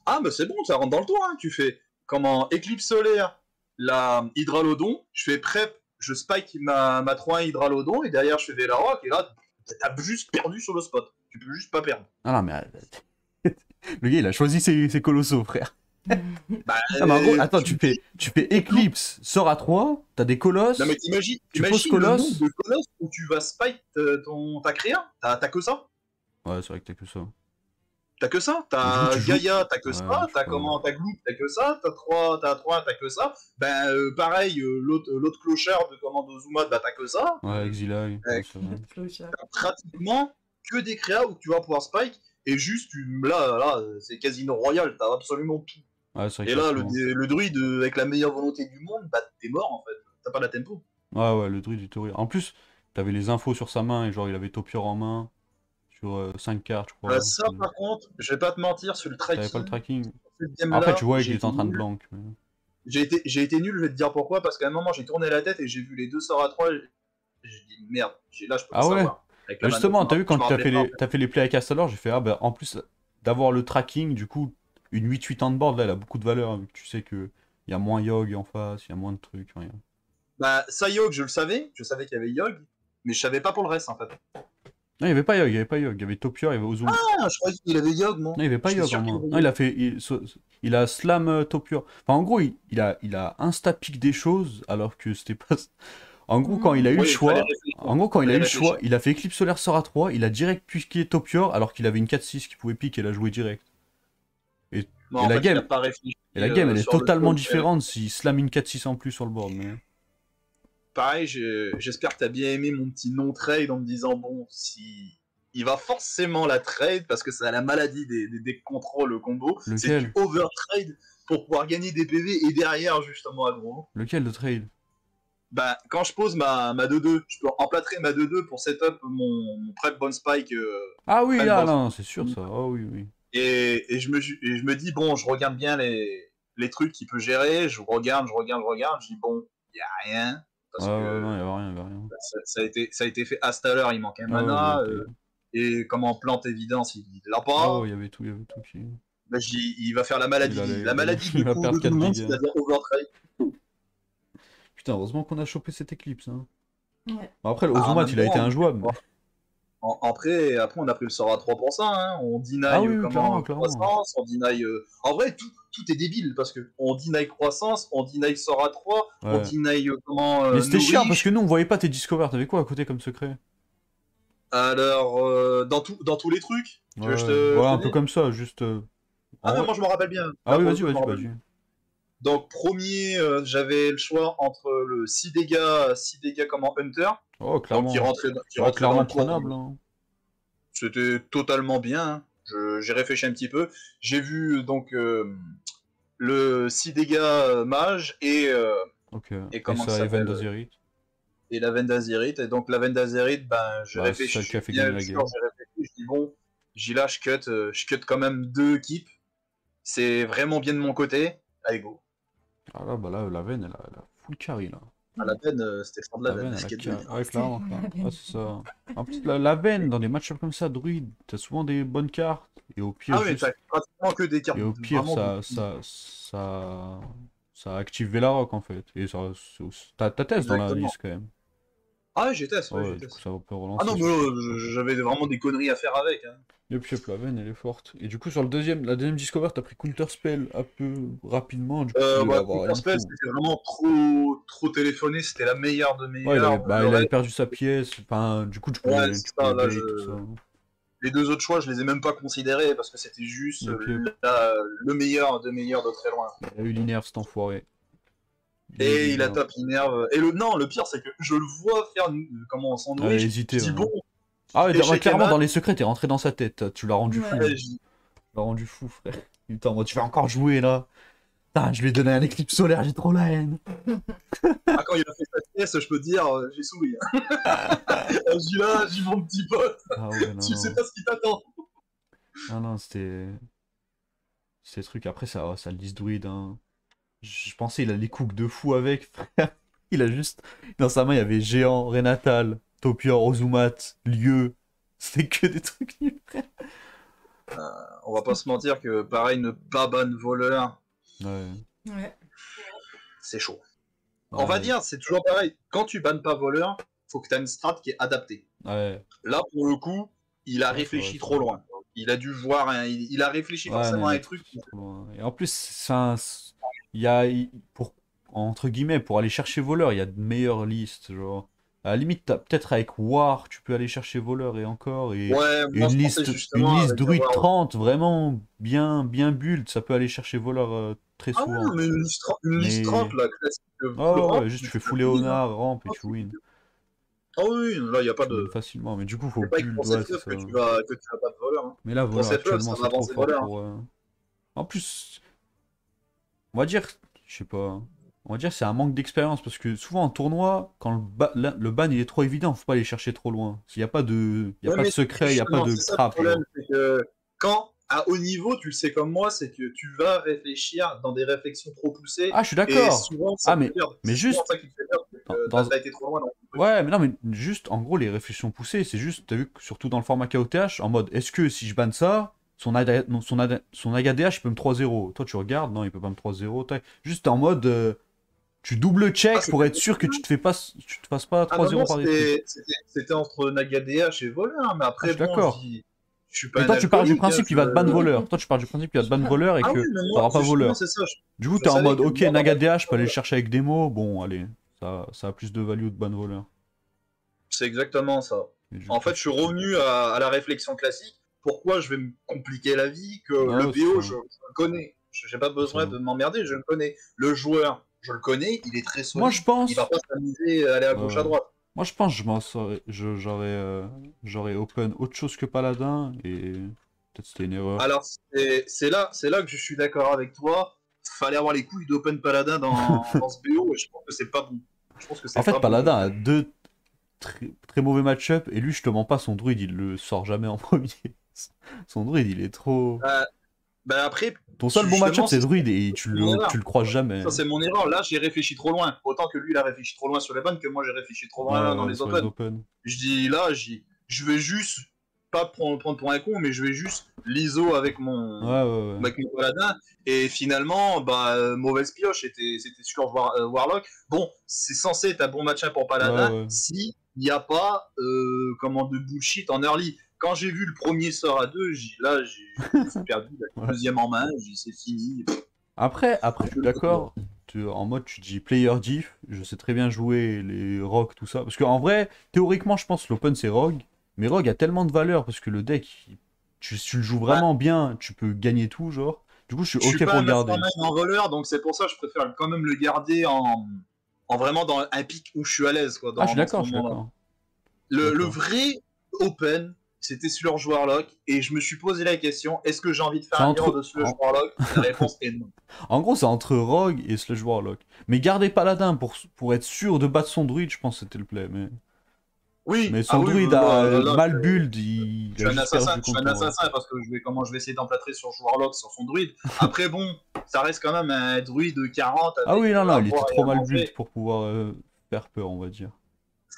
Ah, bah c'est bon, ça rentre dans le tour, hein. Tu fais éclipse solaire, la Hydralodon, je fais prep, je spike ma 3 Hydralodon, et derrière je fais Velarok, et là, t'as juste perdu sur le spot. Tu peux juste pas perdre. Ah non, mais. Le gars, il a choisi ses colossaux, frère. Bah, mais en gros, attends, tu fais Eclipse, sort à 3, t'as des colosses. Non, mais imagine le nombre de colosses où tu vas spike ta créa. T'as que ça. Ouais, c'est vrai que t'as que ça. T'as que ça. T'as Gaïa, t'as que ça. T'as Gloop, t'as que ça. T'as 3, t'as que ça. Ben, pareil, l'autre clochard de Zuma, bah t'as que ça. Ouais, Exilai. T'as pratiquement que des créas où tu vas pouvoir spike. Et juste, là, c'est Casino Royal, t'as absolument tout. Ouais, vrai et là, le druide, avec la meilleure volonté du monde, bah t'es mort en fait. T'as pas la tempo. Ouais, le druide était horrible. En plus, t'avais les infos sur sa main, et genre, il avait Topior en main, sur 5 cartes, je crois. Ça, par contre, je vais pas te mentir, sur le tracking. T'avais pas le tracking. Après, tu vois qu'il était en train de blank. Mais... J'ai été nul, je vais te dire pourquoi, parce qu'à un moment, j'ai tourné la tête et j'ai vu les 2 sorts à 3, j'ai dit merde, là, je peux pas savoir. Bah justement, t'as vu quand t'as fait les plays avec Astalor, j'ai fait en plus d'avoir le tracking, du coup, une 8-8 on board là, elle a beaucoup de valeur, vu que tu sais que y a moins Yogg en face, il y a moins de trucs. Rien. Bah, ça, Yogg, je le savais. Je savais qu'il y avait Yogg, mais je savais pas pour le reste, en fait. Non, il n'y avait pas Yogg, il y avait Topior, il y avait Ozuma. Ah, je croyais qu'il avait Yogg, moi. Non, il n'y avait pas Yogg en moins. Non, il a fait. Il a slam Topior. Enfin, en gros, il a insta-pick des choses, alors que c'était pas. En gros, quand il a eu le choix. En gros, quand il a eu le choix, il a fait Éclipse Solaire Sora 3, il a direct piqué Topior, alors qu'il avait une 4-6 qui pouvait piquer, et l'a joué direct. Et la game. Et la game, elle est totalement différente s'il slam une 4-6 en plus sur le board. Mais... Pareil, j'espère que t'as bien aimé mon petit non-trade en me disant, bon, si il va forcément la trade, parce que c'est la maladie des contrôles combo, c'est du overtrade pour pouvoir gagner des PV et derrière, justement, aggro. Lequel de trade? Bah, quand je pose ma 2-2, je peux emplâtrer ma 2-2 pour setup mon prep bon spike. Ah oui, là, non, c'est sûr ça. Oh oui, oui. Et je me dis, bon, je regarde bien les trucs qu'il peut gérer, je regarde, je dis, bon, il n'y a rien. Parce que non, il n'y avait rien. Ça a été fait à cette heure, il manque un mana. Et comme en plante évidence, il l'a pas. Oh, il y avait tout qui... Bah, il va faire la maladie. La maladie du coup de tout le monde, c'est-à-dire overtrade. Putain, heureusement qu'on a chopé cette éclipse. Hein. Ouais. Bon, après, l'Ozumat, il a été injouable. Après, on a pris le sort à 3 pour ça. Hein. On deny croissance, on deny... En vrai, tout est débile, parce qu'on deny croissance, on deny sort à 3, on deny comment... Mais c'était chiant, parce que nous, on voyait pas tes discovers. T'avais quoi à côté comme secret? Alors, dans tous les trucs voilà, un peu comme ça, juste... Ah non, moi je me rappelle bien. Ah oui, vas-y. Donc, premier, j'avais le choix entre le 6 dégâts comme en Hunter. Oh, clairement. Donc, qui rentrait clairement prenable. Hein. C'était totalement bien. J'ai réfléchi un petit peu. J'ai vu donc le 6 dégâts mage et comment ça s'appelle et la Veine d'Azeroth. Et donc, la Veine d'Azeroth, ben, j'ai réfléchi. C'est celle qui a fait gagner la game. Je dis, bon, je cut quand même 2 équipes. C'est vraiment bien de mon côté. Allez, go. Ah là, bah là, la Veine, elle a full carry, là. Ah, la Veine, c'était fort de la Veine. Ouais, clairement. Ouais, c'est ça. En plus, la Veine, dans des match-ups comme ça, druide, t'as souvent des bonnes cartes. Et au pire, t'as pratiquement que des cartes. Et au pire, ça active Velarok, en fait. Et ça, t'as test dans la liste, quand même. Ah ouais, j'ai test. Du coup, ça peut relancer. Ah non, mais j'avais vraiment des conneries à faire avec. Hein. Et puis la Veine, elle est forte. Et du coup, sur la deuxième Discover, t'as pris Counter Spell un peu rapidement. Du coup, Counter Spell, c'était vraiment trop téléphoné. C'était la meilleure de meilleures. Ouais, il avait perdu sa pièce. Enfin, du coup, tu pouvais tout ça. Les 2 autres choix, je les ai même pas considérés parce que c'était juste le meilleur de meilleur de très loin. Il a eu l'inerve, cet enfoiré. Et il a top l'inerve. Et le pire, c'est que je le vois faire son nourriche. Hésiter. Je dis bon. Ah ouais, clairement, dans les secrets, t'es rentré dans sa tête. Tu l'as rendu fou. Tu l'as rendu fou, frère. Putain, moi, tu vas encore jouer, là. Putain, je lui ai donné un éclipse solaire, j'ai trop la haine. Quand il a fait sa pièce, je peux te dire, j'ai souri. Je dis là, j'ai mon petit pote. Tu sais pas ce qui t'attend. Non, c'était... Ces trucs, après, ça le liste druide, hein. Je pensais il a les cooks de fou avec, frère. Il a juste... Dans sa main, il y avait Géant, Renatal, Topior, Ozumat, Lieu. C'était que des trucs nuls, frère. On va pas se mentir que, pareil, ne pas ban voleur. Ouais. C'est chaud. On va dire, c'est toujours pareil. Quand tu bannes pas voleur, faut que tu aies une strat qui est adaptée. Ouais. Là, pour le coup, il a réfléchi trop loin. Il a dû voir, il a réfléchi forcément à un truc. Et en plus, il y a, entre guillemets, pour aller chercher voleur, il y a de meilleures listes, genre. À la limite, peut-être avec War, tu peux aller chercher voleur et encore. Et une liste druide 30, vraiment bien build, ça peut aller chercher voleur très souvent. Ah mais une liste 30, là, classique. Ouais, juste tu fais full Léonard, ramp et tu win. Ah oui, là, il n'y a pas de... facilement, mais du coup, faut pas que pour cette que tu vas pas de voleur. Hein. Mais là, voleur, actuellement, c'est trop fort pour... En plus, on va dire, je sais pas... On va dire que c'est un manque d'expérience, parce que souvent en tournoi, quand le ban il est trop évident, faut pas aller chercher trop loin. S'il n'y a pas de, pas de secret, il n'y a pas de trap. Le problème, c'est que quand, à haut niveau, tu le sais comme moi, c'est que tu vas réfléchir dans des réflexions trop poussées. Ah, je suis d'accord. Mais juste... T'as été trop loin dans ouais, mais non, mais juste, en gros, les réflexions poussées, c'est juste, t'as vu, surtout dans le format KOTH, en mode, est-ce que si je banne ça, son AGDH, il peut me 3-0. Toi, tu regardes, non, il peut pas me 3-0. Juste en mode... Tu double-check pour être sûr que tu te fasses pas 3-0 par défaut. C'était entre Nagadh et voleur, mais après, d'accord. Je suis pas. Mais toi, tu pars du principe qu'il va te ban voleur. Toi, tu pars du principe qu'il va te ban voleur et que t'auras pas voleur. Du coup, t'es en mode, ok, Nagadh, je peux aller le chercher avec des mots. Bon, allez, ça a plus de value de ban voleur. C'est exactement ça. En fait, je suis revenu à la réflexion classique. Pourquoi je vais me compliquer la vie que le BO, je le connais. J'ai pas besoin de m'emmerder, je le connais. Le joueur, je le connais, il est très solide. Moi, je pense. Il va pas s'amuser à aller à gauche à droite. Moi, je pense que j'aurais open autre chose que Paladin et peut-être c'était une erreur. Alors, c'est là que je suis d'accord avec toi. Fallait avoir les couilles d'open Paladin dans ce BO et je pense que c'est pas bon. En fait, Paladin a deux très mauvais match-up et lui, je te mens pas, son druide, il le sort jamais en premier. Son druide, il est trop. Après. Ton seul bon match-up, c'est druide et tu le croises jamais. Ça, c'est mon erreur. Là, j'ai réfléchi trop loin. Autant que lui, il a réfléchi trop loin sur les bannes que moi, j'ai réfléchi trop loin dans les open. Je dis là, je vais juste pas prendre pour un con, mais je vais juste l'ISO avec mon paladin. Et finalement, mauvaise pioche, c'était sur Warlock. Bon, c'est censé être un bon match pour paladin si il n'y a pas de bullshit en early. Quand j'ai vu le premier sort à 2, j'ai perdu la deuxième en main, c'est fini. Après, je suis d'accord. En mode, tu dis player diff, je sais très bien jouer les rogues, tout ça. Parce qu'en vrai, théoriquement, je pense que l'open c'est rogue. Mais rogue a tellement de valeur parce que le deck, tu le joues vraiment bien, tu peux gagner tout, genre. Du coup, je suis ok pour le garder. Je suis pas un en voleur, donc c'est pour ça que je préfère quand même le garder en vraiment dans un pic où je suis à l'aise. Je suis d'accord, je suis d'accord. Le vrai open, c'était Sludge Warlock, et je me suis posé la question, est-ce que j'ai envie de faire un mirror de Sludge Warlock? La réponse est non. En gros, c'est entre Rogue et Sludge Warlock. Mais garder Paladin pour être sûr de battre son druide, je pense que c'était le play. Mais son druide a mal build, je suis un assassin parce que je vais essayer d'emplâtrer sur Warlock sur son druide. Après bon, ça reste quand même un druide de 40. Ah oui, non, il était trop mal build pour pouvoir faire peur, on va dire.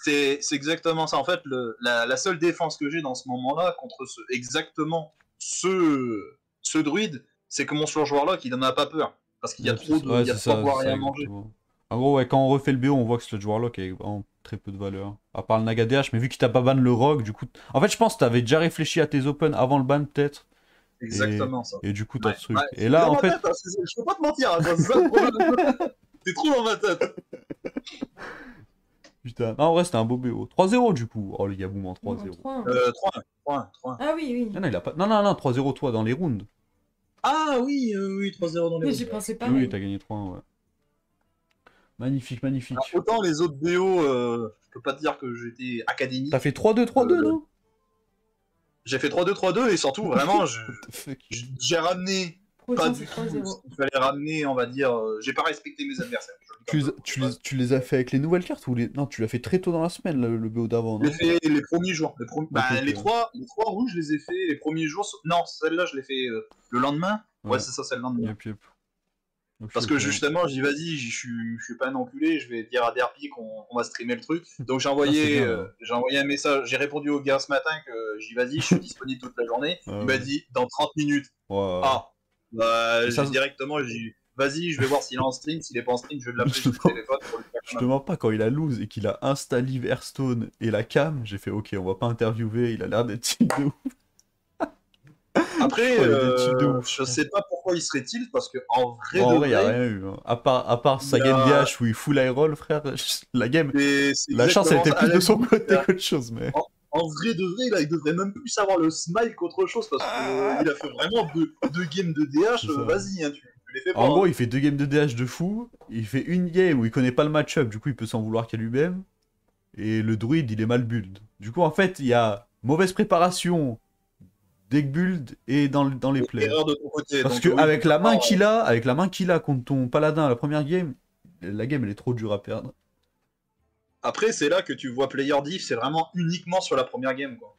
C'est exactement ça. En fait, la seule défense que j'ai dans ce moment-là contre ce druide, c'est que mon Sludge Warlock, il en a pas peur. Parce qu'il y a trop de pouvoir rien manger. En gros, quand on refait le BO, on voit que Sludge Warlock a vraiment très peu de valeur. À part le Nagadh, mais vu qu'il t'a pas ban le Rogue, du coup... En fait, je pense que t'avais déjà réfléchi à tes open avant le ban, peut-être. Exactement ça. Et du coup, t'as ce truc. Et là, en fait... Je peux pas te mentir, c'est ça le problème. T'es trop dans ma tête. Putain. Non, en vrai, c'était un beau BO. 3-0, du coup. Oh, les gars, boum, en 3-0. 3-1. Ah oui. Non, il a pas... Non, 3-0, toi, dans les rounds. Ah oui, 3-0 dans les rounds. J'ai pensé pas. Oui, t'as gagné 3-1, ouais. Magnifique. Autant les autres BO, je peux pas te dire que j'étais académique. T'as fait 3-2, non? J'ai fait 3-2 et surtout, vraiment, j'ai ramené pas du tout. Il fallait ramener, on va dire, j'ai pas respecté mes adversaires. Tu les as fait avec les nouvelles cartes ou les... Non, tu l'as fait très tôt dans la semaine, le BO d'avant, non? Je l'ai fait les premiers jours. Les trois rouges, je les ai fait les premiers jours. Non, celle-là, je l'ai fait le lendemain. Ouais, c'est ça, c'est le lendemain. Yep. Parce que justement, j'ai dit vas-y, je suis pas un enculé, je vais dire à Derpy qu'on va streamer le truc. Donc j'ai envoyé un message, j'ai répondu au gars ce matin que j'ai dit vas-y, je suis disponible toute la journée. Il m'a dit dans 30 minutes. Directement, j'ai dit vas-y, je vais voir s'il est en stream, s'il est pas en stream, je vais l'appeler sur le téléphone pour lui faire. Je te mens pas, quand il a lose et qu'il a installé Hearthstone et la cam, j'ai fait ok, on va pas interviewer, il a l'air d'être type de ouf. Après, je sais pas pourquoi il serait tilt, parce que en vrai, il n'y a rien eu. Hein. À part sa game DH où il full high roll, frère, la chance elle était plus de son côté qu'autre chose. Mais... En vrai de vrai, là, il devrait même plus avoir le smile qu'autre chose, parce qu'il a fait vraiment deux games de DH, vas-y, hein, tu les fais pas. En gros, il fait 2 games de DH de fou, il fait une game où il connaît pas le match-up, du coup il peut s'en vouloir qu'à lui-même, et le druide il est mal build. Du coup, en fait, il y a mauvaise préparation, deck build et dans les plays. Erreur de ton côté. Parce que avec la main qu'il a contre ton paladin à la première game, la game elle est trop dure à perdre. Après, c'est là que tu vois player diff, c'est vraiment uniquement sur la première game, quoi.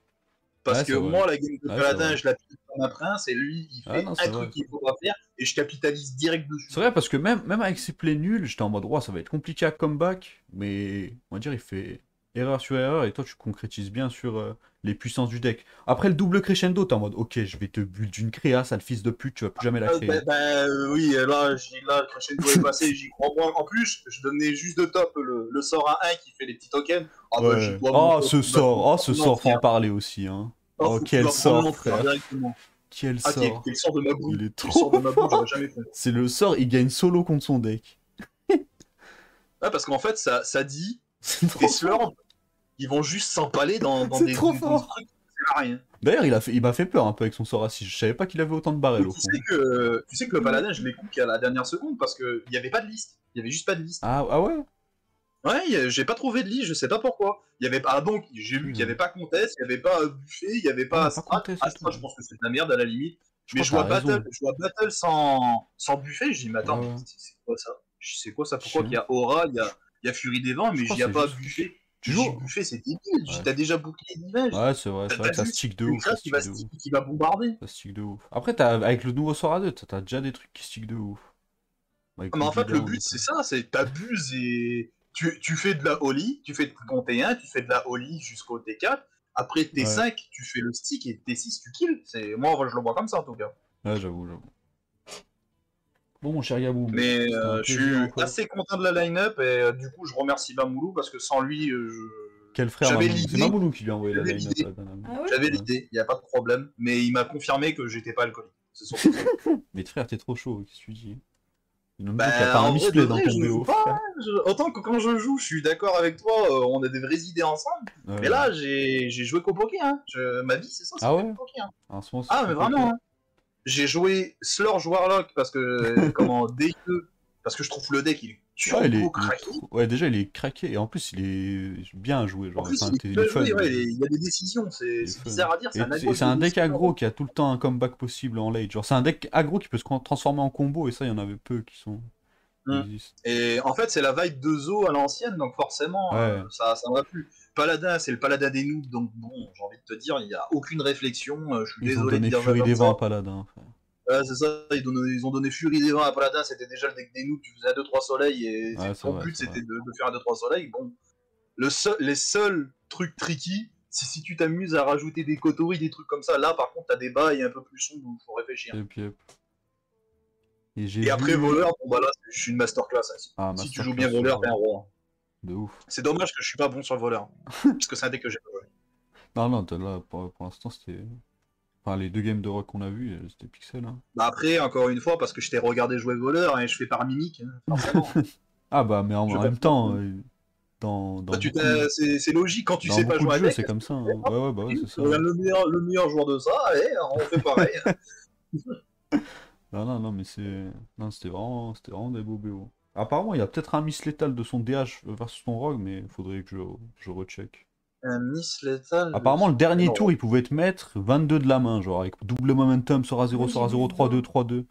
Parce que moi, la game de paladin, je l'applique comme un prince, et lui, il fait un truc qu'il faudra faire, et je capitalise direct dessus. C'est vrai, parce que même avec ses plays nuls, j'étais en mode, ça va être compliqué à comeback, mais on va dire, il fait erreur sur erreur, et toi tu concrétises bien sur les puissances du deck. Après le double crescendo, t'es en mode ok, je vais te build d'une créa, sale fils de pute, tu vas plus jamais la créer. Oui, là, le crescendo est passé, j'y crois moins. En plus, je donnais juste de top le sort à 1 qui fait les petits tokens. Ah bah, Ouais. Oh, ce sort, faut en parler aussi, hein. Oh, quel sort, frère. Quel sort. Quel sort de ma boule. Il est trop fort. C'est le sort, il gagne solo contre son deck. Ouais, parce qu'en fait, ça dit les slurs, ils vont juste s'empaler dans des trop fort. trucs qui servent à rien. D'ailleurs, il m'a fait peur un peu avec son sort assis. Je savais pas qu'il avait autant de barrels au fond. Tu sais que le paladin, je l'ai cook à la dernière seconde parce qu'il n'y avait pas de liste. Il y avait juste pas de liste. Ah ouais? Ouais, j'ai pas trouvé de liste, je sais pas pourquoi. Il y avait pas. Ah bon, j'ai lu qu'il y avait pas contest, il y avait pas buffet, il y avait pas Astra. Astra, je pense que c'est de la merde à la limite. Mais je vois Battle sans buffet, je dis, mais attends, c'est quoi ça? C'est quoi ça? Pourquoi qu'il y a Aura, il y a Furie des Vents, mais il n'y a pas buffet? Tu joues buffet, c'est débile. T'as déjà bouclé l'image. Ouais, c'est vrai que ça stick de ouf. Qui va bombarder. Ça stick de ouf. Après, avec le nouveau sort à 2, t'as déjà des trucs qui stick de ouf. Mais en fait, le but, c'est ça, c'est t'abuses et tu fais de la Holy, tu fais ton T1, tu fais de la Holy jusqu'au T4. Après T5, tu fais le stick et T6, tu kills. Moi, je le vois comme ça en tout cas. Ouais, j'avoue. Bon, mon cher Yabou. Mais je suis assez content de la line-up et du coup, je remercie Mamoulou parce que sans lui, Quel frère Mamoulou? C'est Mamoulou qui lui a envoyé la line-up. J'avais l'idée, il n'y a pas de problème, mais il m'a confirmé que j'étais pas alcoolique. C'est surtout ça. Mais frère, t'es trop chaud, qu'est-ce que tu dis? Il n'y a pas un misplay dans ton BO. Autant que quand je joue, je suis d'accord avec toi, on a des vraies idées ensemble. Ouais. Mais là, j'ai joué qu'au poké. Hein. Ma vie, c'est ça, c'est ouais poké. Hein. Mais vraiment. Hein. J'ai joué Slurge Warlock parce que, parce que je trouve le deck, il est craqué. Ouais, déjà, il est craqué. Et en plus, il est bien joué. Genre, en plus, il y a des décisions. C'est bizarre à dire. C'est un deck aggro qui a tout le temps un comeback possible en late. Genre, c'est un deck aggro qui peut se transformer en combo. Et ça, il y en avait peu qui sont. Et en fait, c'est la vibe de Zo à l'ancienne. Donc, forcément, ça va plus. Paladin, c'est le paladin des noobs. Donc, bon, j'ai envie de te dire, il n'y a aucune réflexion. Je suis désolé de dire Furie des Vents à Paladin, frère. C'est ça, ils ont donné Furie des Vents à Paladin, c'était déjà le deck des noobs, tu faisais 2-3 soleils et ton but c'était de faire 2-3 soleils. Bon, les seuls trucs tricky, c'est si tu t'amuses à rajouter des Kotori, des trucs comme ça. Là par contre, t'as des bails un peu plus sombres où il faut réfléchir. Et après, voleur, bon bah là, je suis une masterclass. Si tu joues bien voleur, t'es un roi. De ouf. C'est dommage que je suis pas bon sur le voleur, parce que c'est un deck que j'ai pas joué. Non, là, pour l'instant, c'était. Enfin, les 2 games de rock qu'on a vus, c'était pixel. Hein. Bah après, encore une fois, parce que je t'ai regardé jouer voleur et je fais par mimique, forcément. Ah bah, mais en même temps, c'est logique quand tu sais pas jouer avec. C'est comme ça. Hein. Ouais, c'est ça. Le meilleur joueur de ça, on fait pareil. non, mais c'était vraiment des beaux BO. Apparemment, il y a peut-être un miss létal de son DH versus son rogue, mais il faudrait que je recheck. Un miss létal. Apparemment, le dernier tour, il pouvait te mettre 22 de la main, genre avec double momentum, sort à 0, 3-2, 3-2.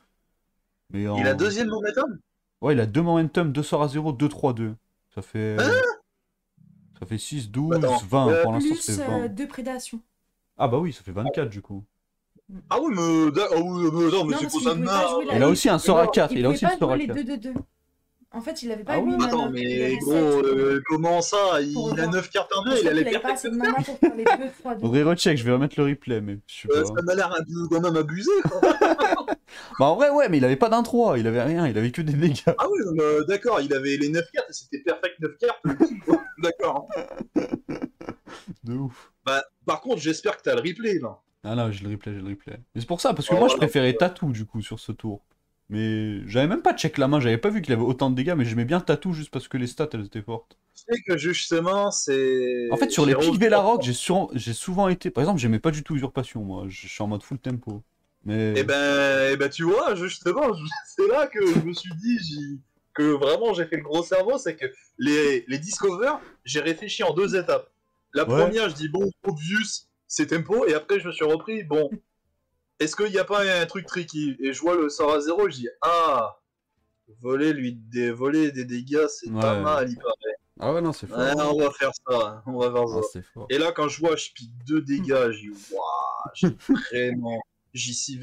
Mais il a deuxième momentum? Ouais, il a 2 momentum, 2 sorts à 0, 2, 3-2. Ça fait. Ça fait 6, 12, 20. Pour l'instant, c'est 20. 2 prédations. Ah bah oui, ça fait 24 du coup. Ah oui, mais c'est quoi ça de main? Il a aussi un sort à 4. Il a aussi un sort à 4. 2-2-2. En fait, il avait pas 8 mana. Attends, mais gros, comment ça? Il a 9 cartes en main, il a les perfects de mana pour faire les 2-3-2. Faudrait recheck, je vais remettre le replay, mais je sais pas. Ça m'a l'air quand même abusé, quoi. Bah en vrai, ouais, mais il avait pas d'1-3, il avait rien, il avait que des dégâts. Ah oui, d'accord, il avait les 9 cartes et c'était perfect 9 cartes. D'accord. De ouf. Bah, par contre, j'espère que t'as le replay, là. Ah non, j'ai le replay. Mais c'est pour ça, parce que moi, je préférais Tattoo, du coup, sur ce tour. Mais j'avais même pas check la main, j'avais pas vu qu'il avait autant de dégâts, mais j'aimais bien Tattoo juste parce que les stats, elles étaient fortes. Tu sais que justement, c'est... En fait, sur les pics Velarok, j'ai souvent été... Par exemple, j'aimais pas du tout Usurpation, moi. Je suis en mode full tempo. Mais... Eh ben, tu vois, justement, c'est là que je me suis dit que vraiment j'ai fait le gros cerveau, c'est que les Discover, j'ai réfléchi en 2 étapes. La première, je dis, bon, obvious, c'est tempo, et après, je me suis repris, bon... Est-ce qu'il n'y a pas un truc tricky? Et je vois le sort à 0, je dis, voler des dégâts, c'est pas mal, il paraît. Ah ouais, non, c'est fort. On va faire ça, ça. Et là, quand je vois, je pique 2 dégâts, je dis, waouh, j'y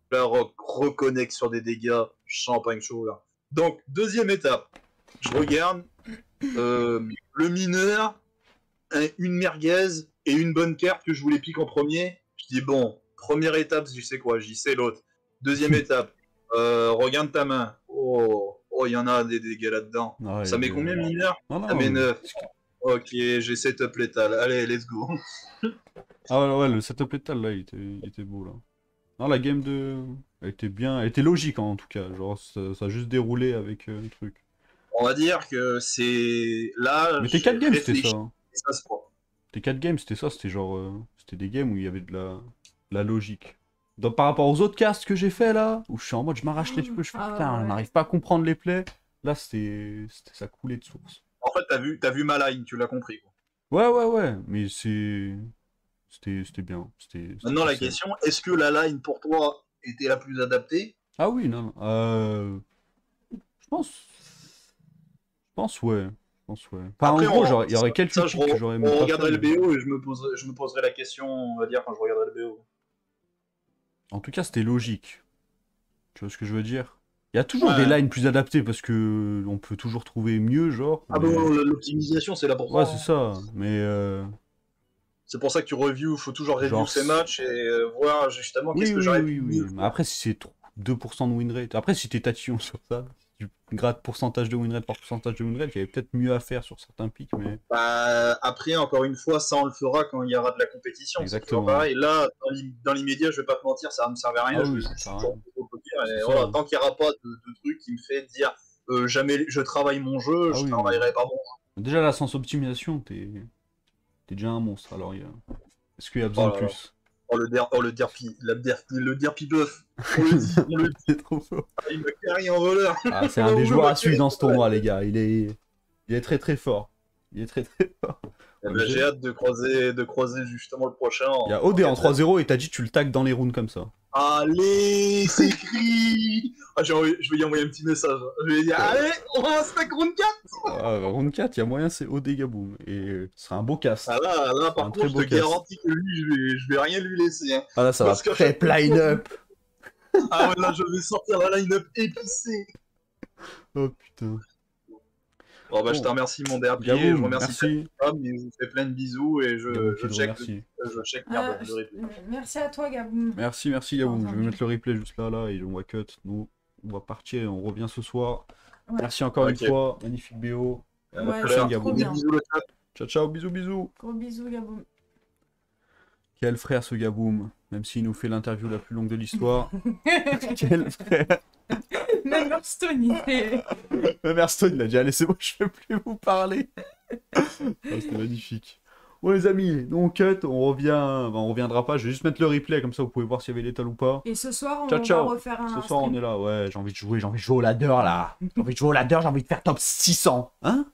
Velarok reconnecte sur des dégâts, champagne chaud, là. Donc, deuxième étape, je regarde, le mineur, une merguez et une bonne carte que je voulais piquer en premier. Je dis bon, première étape, je sais quoi, j'y sais l'autre. Deuxième étape, regarde ta main. Oh, il y en a des dégâts là-dedans. Ah, ça met combien mineur? Ça met 9. Ok, j'ai setup létal. Allez, let's go. Ah ouais, le setup létal là, il était beau là. Non, la game elle était bien, elle était logique en tout cas. Genre, ça a juste déroulé avec le truc. On va dire que c'est là. Mais tes 4 games c'était ça. Hein. Ça se prend. Tes 4 games c'était ça, c'était genre. C'était des games où il y avait de la logique. Donc, par rapport aux autres casts que j'ai fait là, où je suis en mode je m'arrache les cheveux, je fais putain, on n'arrive pas à comprendre les plays. Là, ça coulait de source. En fait, t'as vu ma line, tu l'as compris. Quoi. Ouais, mais c'était bien. Maintenant, la question, est-ce que la line pour toi était la plus adaptée? Ah oui, non. Je pense, ouais. Enfin, après, en gros, il y aurait quelques trucs que j'aurais aimé. On regarderait le BO et je me poserai la question, on va dire, quand je regarderai le BO. En tout cas, c'était logique. Tu vois ce que je veux dire? Il y a toujours des lines plus adaptées parce que on peut toujours trouver mieux, genre. Ah bon, l'optimisation, c'est là pour ça. Ouais, c'est ça. Mais. C'est pour ça que tu reviews, faut toujours review ces matchs et voir justement qu'est-ce que j'aurais pu. Oui. Mais après, si c'est 2% de win rate. Après, si t'es tatillon sur ça, si tu grades pourcentage de win rate par pourcentage de win rate, il y avait peut-être mieux à faire sur certains pics. Mais... Bah, après, encore une fois, ça on le fera quand il y aura de la compétition. Exactement. Pareil. Là, dans l'immédiat, je vais pas te mentir, ça va me servir à rien. Voilà, tant qu'il n'y aura pas de truc qui me fait dire jamais je travaille mon jeu, je travaillerai pas mon jeu. Déjà, la sens optimisation, t'es déjà un monstre. Alors, est-ce qu'il y a besoin de plus? Le derpy buff. On le dit. C'est trop fort. Il m'a carré en voleur. Ah, c'est un des joueurs à suivre dans ce tournoi, les gars. Il est très très fort. Il est très très fort. J'ai hâte de croiser justement le prochain. Il y a OD en 3-0 et t'as dit tu le tags dans les rounds comme ça. Allez, c'est écrit. Je vais y envoyer un petit message. Je vais lui dire, allez, on va stack round 4. Round 4, il y a moyen, c'est OD Gaboum. Et ce sera un beau cast. Ah là par contre, je te garantis que lui, je vais rien lui laisser. Hein. Ah là, ça va prep line-up. Ah ouais, là, je vais sortir la line-up épicée. Oh putain. Bon, bah, je te remercie, mon derby. Je remercie Tom, il vous fait plein de bisous et je check le replay. Merci à toi, Gaboum. Merci, Gaboum. Je vais mettre le replay juste là et on va cut. Nous, on va partir et on revient ce soir. Ouais. Merci encore une fois. Magnifique BO. À la prochaine, Gaboum. Ciao, bisous. Gros bisous, Gaboum. Quel frère ce Gaboum, même s'il nous fait l'interview la plus longue de l'histoire. Quel frère. Même Hearthstone, il a dit allez c'est bon, je ne vais plus vous parler. C'était magnifique. Bon les amis, nous on cut, on revient, on reviendra pas, je vais juste mettre le replay comme ça vous pouvez voir s'il y avait l'étal ou pas. Et ce soir on va refaire un Ce soir on est là, ouais, j'ai envie de jouer au ladder là. J'ai envie de faire top 600, hein.